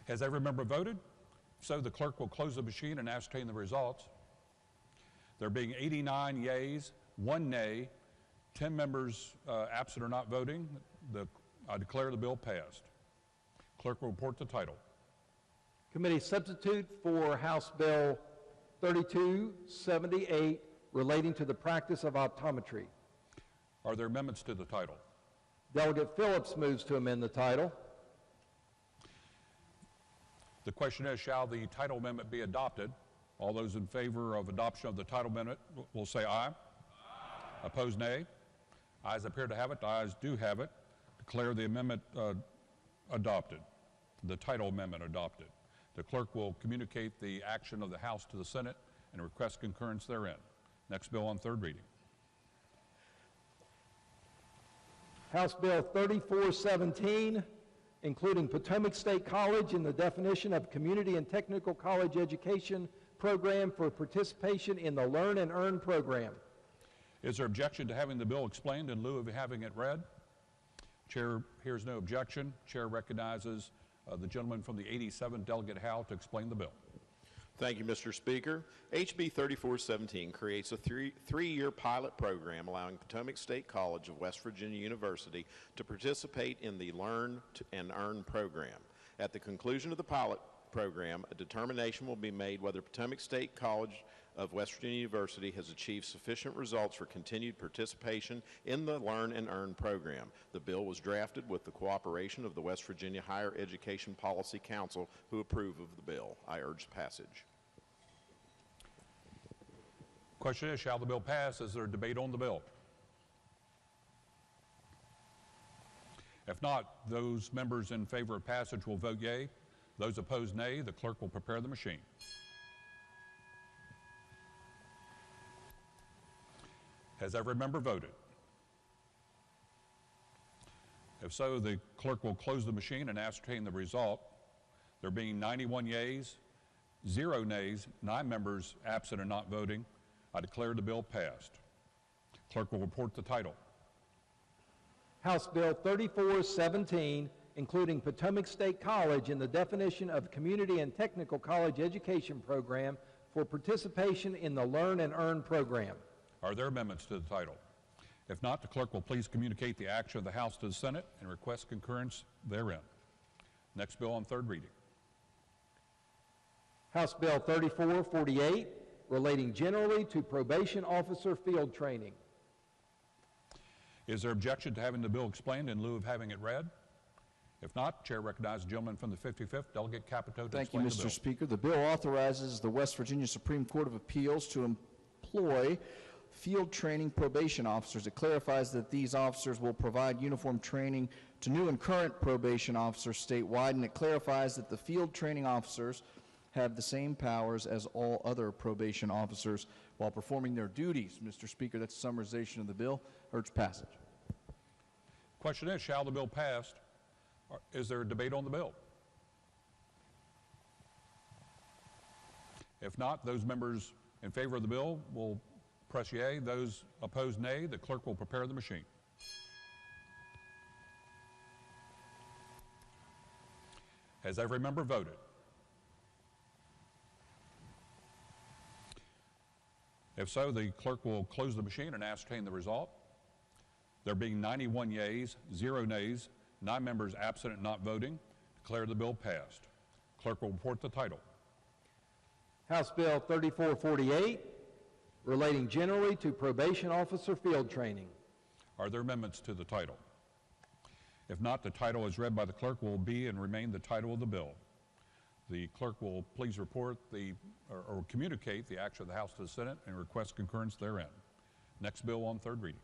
Has every member voted? So the clerk will close the machine and ascertain the results. There being 89 yeas, 1 nay, 10 members absent or not voting, I declare the bill passed. Clerk will report the title. Committee substitute for House Bill 3278 relating to the practice of optometry. Are there amendments to the title? Delegate Phillips moves to amend the title. The question is, shall the title amendment be adopted? All those in favor of adoption of the title amendment will say aye. Aye. Opposed, nay. Ayes appear to have it. The ayes do have it. Declare the amendment adopted, the title amendment adopted. The clerk will communicate the action of the House to the Senate and request concurrence therein. Next bill on third reading. House Bill 3417, including Potomac State College in the definition of community and technical college education program for participation in the Learn and Earn program. Is there objection to having the bill explained in lieu of having it read? Chair hears no objection. Chair recognizes the gentleman from the 87th, Delegate Howe, to explain the bill. Thank you, Mr. Speaker. HB 3417 creates a three-year pilot program allowing Potomac State College of West Virginia University to participate in the Learn and Earn program. At the conclusion of the pilot program, a determination will be made whether Potomac State College of West Virginia University has achieved sufficient results for continued participation in the Learn and Earn program. The bill was drafted with the cooperation of the West Virginia Higher Education Policy Council, who approve of the bill. I urge passage. Question is, shall the bill pass? Is there a debate on the bill? If not, those members in favor of passage will vote yea. Those opposed, nay. The clerk will prepare the machine. Has every member voted? If so, the clerk will close the machine and ascertain the result. There being 91 yeas, 0 nays, 9 members absent and not voting, I declare the bill passed. Clerk will report the title. House Bill 3417, including Potomac State College in the definition of community and technical college education program for participation in the Learn and Earn program. Are there amendments to the title? If not, the clerk will please communicate the action of the House to the Senate and request concurrence therein. Next bill on third reading. House Bill 3448, relating generally to probation officer field training. Is there objection to having the bill explained in lieu of having it read? If not, Chair recognizes the gentleman from the 55th, Delegate Capito, to Thank you, explain the bill. Mr. Speaker. The bill authorizes the West Virginia Supreme Court of Appeals to employ field training probation officers. It clarifies that these officers will provide uniform training to new and current probation officers statewide, and it clarifies that the field training officers have the same powers as all other probation officers while performing their duties. Mr. Speaker, that's a summarization of the bill. Urge passage. Question is, shall the bill pass? Is there a debate on the bill? If not, those members in favor of the bill will press yea. Those opposed, nay. The clerk will prepare the machine. Has every member voted? If so, the clerk will close the machine and ascertain the result. There being 91 yeas, 0 nays, 9 members absent and not voting, declare the bill passed. Clerk will report the title. House Bill 3448, relating generally to probation officer field training. Are there amendments to the title? If not, the title as read by the clerk will be and remain the title of the bill. The clerk will please report or communicate the action of the House to the Senate and request concurrence therein. Next bill on third reading.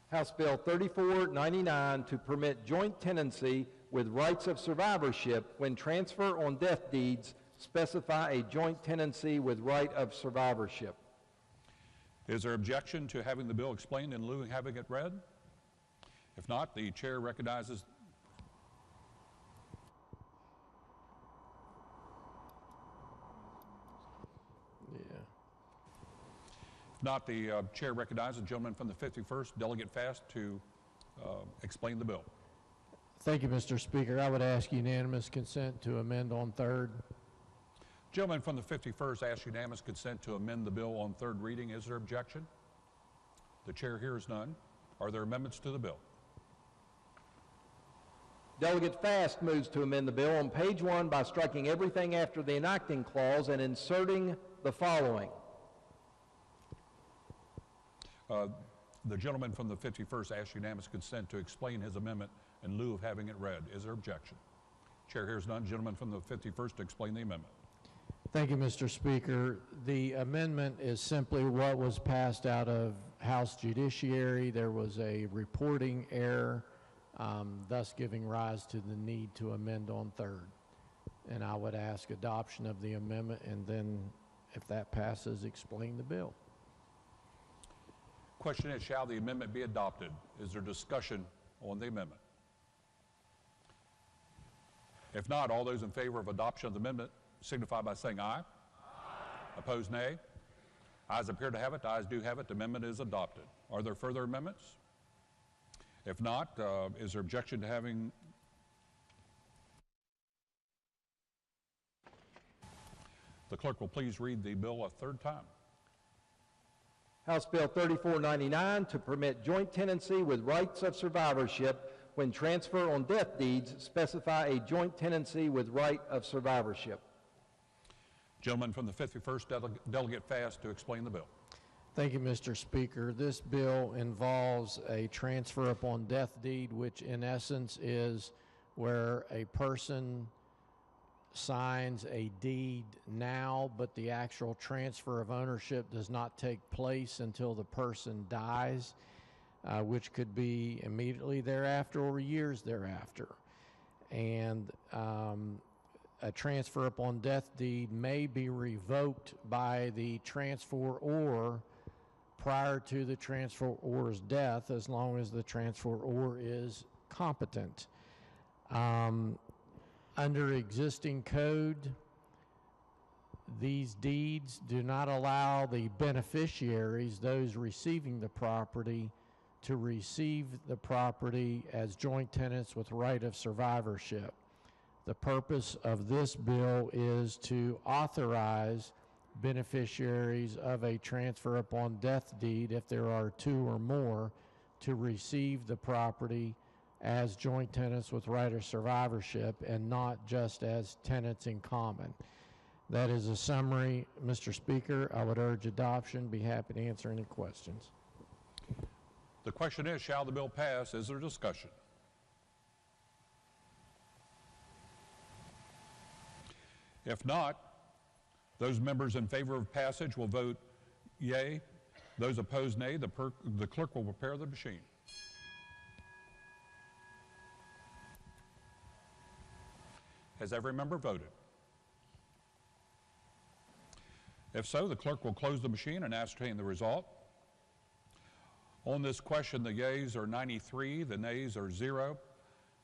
House Bill 3499 to permit joint tenancy with rights of survivorship when transfer on death deeds specify a joint tenancy with right of survivorship. Is there objection to having the bill explained in lieu of having it read? If not, the chair recognizes. If not, the chair recognizes the gentleman from the 51st, Delegate Fast, to explain the bill. Thank you, Mr. Speaker. I would ask unanimous consent to amend on third. Gentleman from the 51st asks unanimous consent to amend the bill on third reading. Is there objection? The chair hears none. Are there amendments to the bill? Delegate Fast moves to amend the bill on page 1 by striking everything after the enacting clause and inserting the following. The gentleman from the 51st asks unanimous consent to explain his amendment in lieu of having it read. Is there objection? Chair hears none. Gentleman from the 51st to explain the amendment. Thank you, Mr. Speaker. The amendment is simply what was passed out of House Judiciary. There was a reporting error, thus giving rise to the need to amend on third. And I would ask adoption of the amendment, and then, if that passes, explain the bill. Question is, shall the amendment be adopted? Is there discussion on the amendment? If not, all those in favor of adoption of the amendment signify by saying aye. Aye. Opposed, nay. Ayes appear to have it. The ayes do have it. The amendment is adopted. Are there further amendments? If not, is there objection to having The clerk will please read the bill a third time. House Bill 3499 to permit joint tenancy with rights of survivorship when transfer on death deeds specify a joint tenancy with right of survivorship. Gentleman from the 51st Delegate Fast to explain the bill. Thank you, Mr. Speaker. This bill involves a transfer upon death deed, which in essence is where a person signs a deed now, but the actual transfer of ownership does not take place until the person dies, which could be immediately thereafter or years thereafter. And a transfer upon death deed may be revoked by the transferor prior to the transferor's death, as long as the transferor is competent. Under existing code, these deeds do not allow the beneficiaries, those receiving the property, to receive the property as joint tenants with right of survivorship. The purpose of this bill is to authorize beneficiaries of a transfer upon death deed, if there are two or more, to receive the property as joint tenants with right of survivorship and not just as tenants in common. That is a summary, Mr. Speaker. I would urge adoption. Be happy to answer any questions. The question is, shall the bill pass? Is there discussion? If not, those members in favor of passage will vote yea. Those opposed, nay. The clerk will prepare the machine. Has every member voted? If so, the clerk will close the machine and ascertain the result. On this question, the yeas are 93, the nays are 0.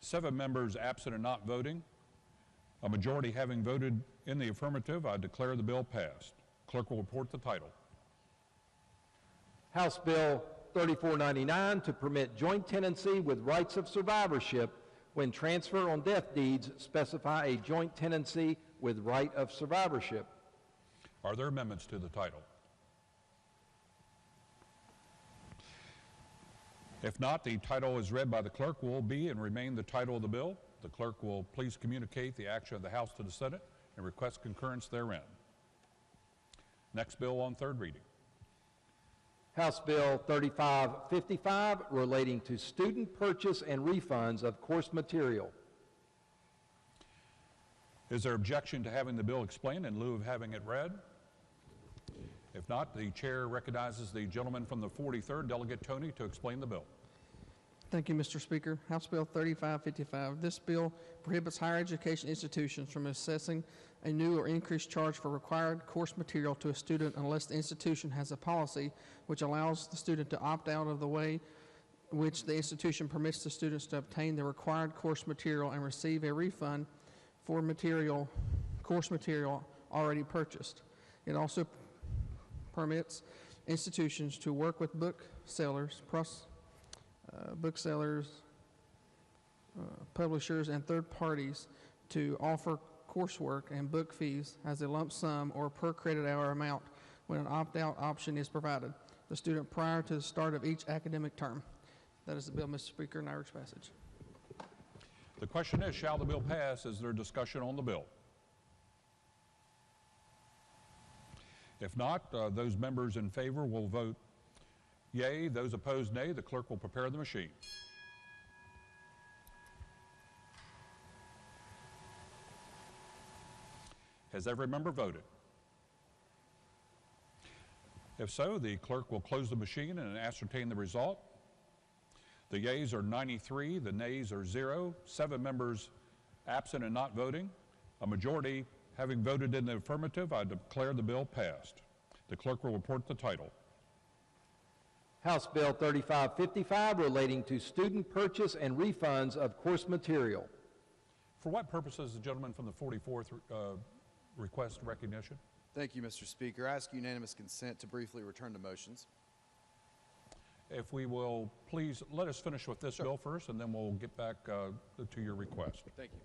7 members absent and not voting. A majority having voted in the affirmative, I declare the bill passed. Clerk will report the title. House Bill 3499 to permit joint tenancy with rights of survivorship when transfer on death deeds specify a joint tenancy with right of survivorship. Are there amendments to the title? If not, the title as read by the clerk will be and remain the title of the bill. The clerk will please communicate the action of the House to the Senate and request concurrence therein. Next bill on third reading. House Bill 3555 relating to student purchase and refunds of course material. Is there objection to having the bill explained in lieu of having it read? If not, the chair recognizes the gentleman from the 43rd, Delegate Tony, to explain the bill. Thank you, Mr. Speaker. House Bill 3555. This bill prohibits higher education institutions from assessing a new or increased charge for required course material to a student unless the institution has a policy which allows the student to opt out of the way which the institution permits the students to obtain the required course material and receive a refund for course material already purchased. It also permits institutions to work with booksellers, publishers, and third parties to offer coursework and book fees as a lump sum or per credit hour amount when an opt-out option is provided the student prior to the start of each academic term. That is the bill, Mr. Speaker, and I urge passage. The question is, shall the bill pass? Is there discussion on the bill? If not, those members in favor will vote yea. Those opposed, nay. The clerk will prepare the machine. Has every member voted? If so, the clerk will close the machine and ascertain the result. The yeas are 93, the nays are 0. 7 members absent and not voting. A majority having voted in the affirmative, I declare the bill passed. The clerk will report the title. House Bill 3555 relating to student purchase and refunds of course material. For what purpose does the gentleman from the 44th request recognition? Thank you, Mr. Speaker. I ask unanimous consent to briefly return to motions. If we will please let us finish with this bill first, and then we'll get back to your request. Thank you.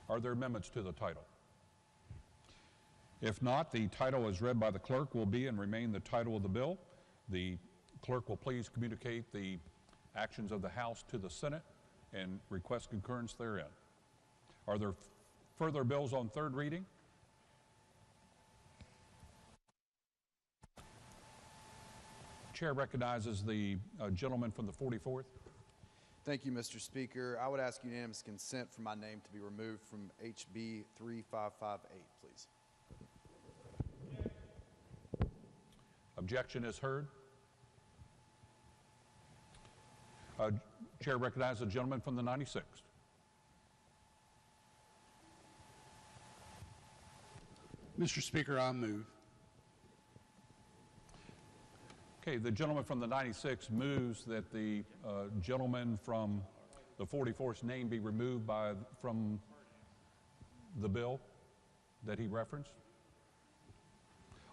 Are there amendments to the title? If not, the title as read by the clerk will be and remain the title of the bill. The clerk will please communicate the actions of the House to the Senate and request concurrence therein. Are there further bills on third reading? Chair recognizes the gentleman from the 44th. Thank you, Mr. Speaker. I would ask unanimous consent for my name to be removed from HB 3558, please. Objection is heard. Chair recognizes the gentleman from the 96th. Mr. Speaker, I move. Okay, the gentleman from the 96 moves that the gentleman from the 44th's name be removed from the bill that he referenced.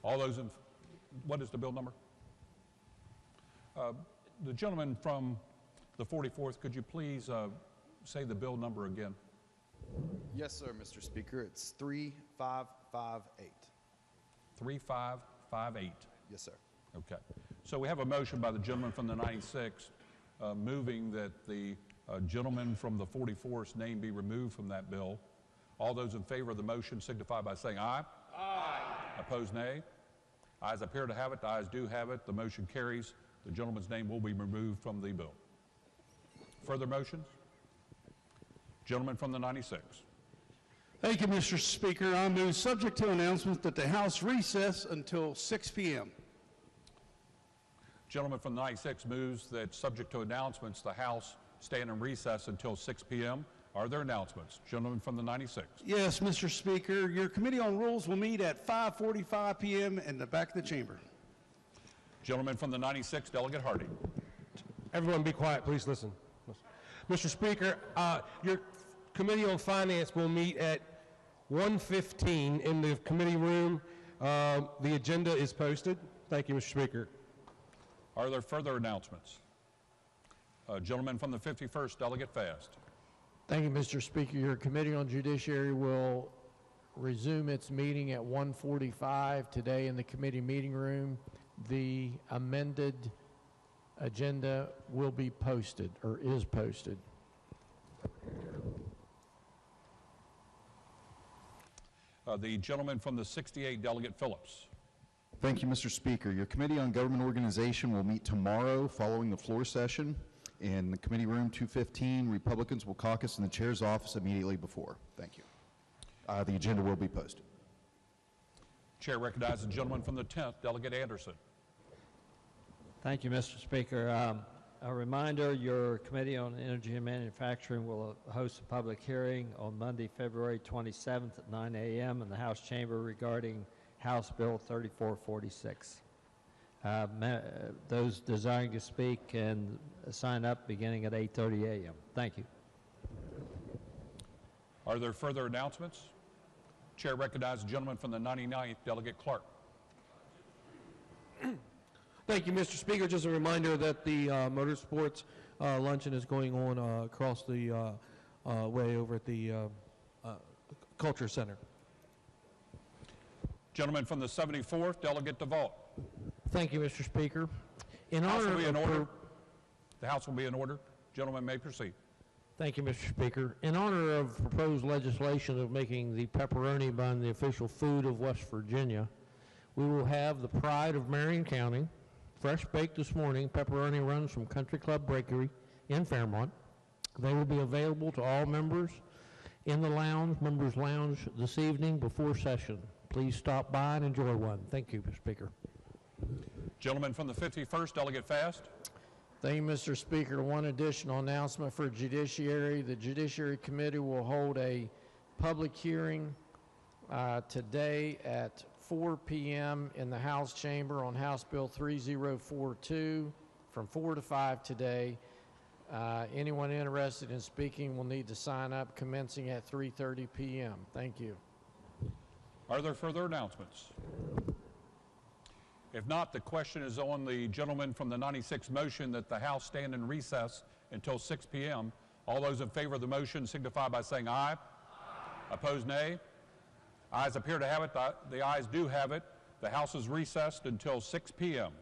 All those in, what is the bill number? The gentleman from the 44th, could you please say the bill number again? Yes, sir, Mr. Speaker. It's 3558. 3558. Yes, sir. Okay. So we have a motion by the gentleman from the 96 moving that the gentleman from the 44th's name be removed from that bill. All those in favor of the motion signify by saying aye. Aye. Opposed, nay. Ayes appear to have it. The ayes do have it. The motion carries. The gentleman's name will be removed from the bill. Further motions? Gentleman from the 96. Thank you, Mr. Speaker. I move, subject to announcement, that the House recess until 6 p.m. Gentleman from the 96 moves that, subject to announcements, the House stand in recess until 6 p.m. Are there announcements? Gentleman from the 96. Yes, Mr. Speaker. Your Committee on Rules will meet at 5:45 p.m. in the back of the chamber. Gentleman from the 96, Delegate Hardy. Everyone be quiet, please listen. Mr. Speaker, your Committee on Finance will meet at 1:15 in the committee room. The agenda is posted. Thank you, Mr. Speaker. Are there further announcements? Gentleman from the 51st, Delegate Fast. Thank you, Mr. Speaker. Your Committee on Judiciary will resume its meeting at 1:45 today in the committee meeting room. The amended agenda will be posted, or is posted. The gentleman from the 68, Delegate Phillips. Thank you, Mr. Speaker. Your Committee on Government Organization will meet tomorrow following the floor session in the committee room 215. Republicans will caucus in the chair's office immediately before. Thank you. The agenda will be posted. Chair recognizes the gentleman from the 10th, Delegate Anderson. Thank you, Mr. Speaker. A reminder, your Committee on Energy and Manufacturing will host a public hearing on Monday, February 27th at 9 a.m. in the House chamber regarding House Bill 3446. Those desiring to speak can sign up beginning at 8:30 a.m. Thank you. Are there further announcements? Chair recognizes the gentleman from the 99th, Delegate Clark. Thank you, Mr. Speaker. Just a reminder that the motorsports luncheon is going on across the way over at the Culture Center. Gentleman from the 74th, Delegate DeVault. Thank you, Mr. Speaker. The House will be in order. The House will be in order. Gentleman may proceed. Thank you, Mr. Speaker. In honor of proposed legislation of making the pepperoni bun the official food of West Virginia, we will have the pride of Marion County, fresh baked this morning, pepperoni runs from Country Club Bakery in Fairmont. They will be available to all members in the lounge, members lounge this evening before session. Please stop by and enjoy one. Thank you, Mr. Speaker. Gentleman from the 51st, Delegate Fast. Thank you, Mr. Speaker. One additional announcement for Judiciary. The Judiciary Committee will hold a public hearing today at 4 p.m. in the House chamber on House Bill 3042 from 4 to 5 today. Anyone interested in speaking will need to sign up commencing at 3:30 p.m. Thank you. Are there further announcements? If not, the question is on the gentleman from the 96 motion that the House stand in recess until 6 p.m. All those in favor of the motion signify by saying aye. Aye. Opposed, nay. Ayes appear to have it. The ayes do have it. The House is recessed until 6 p.m.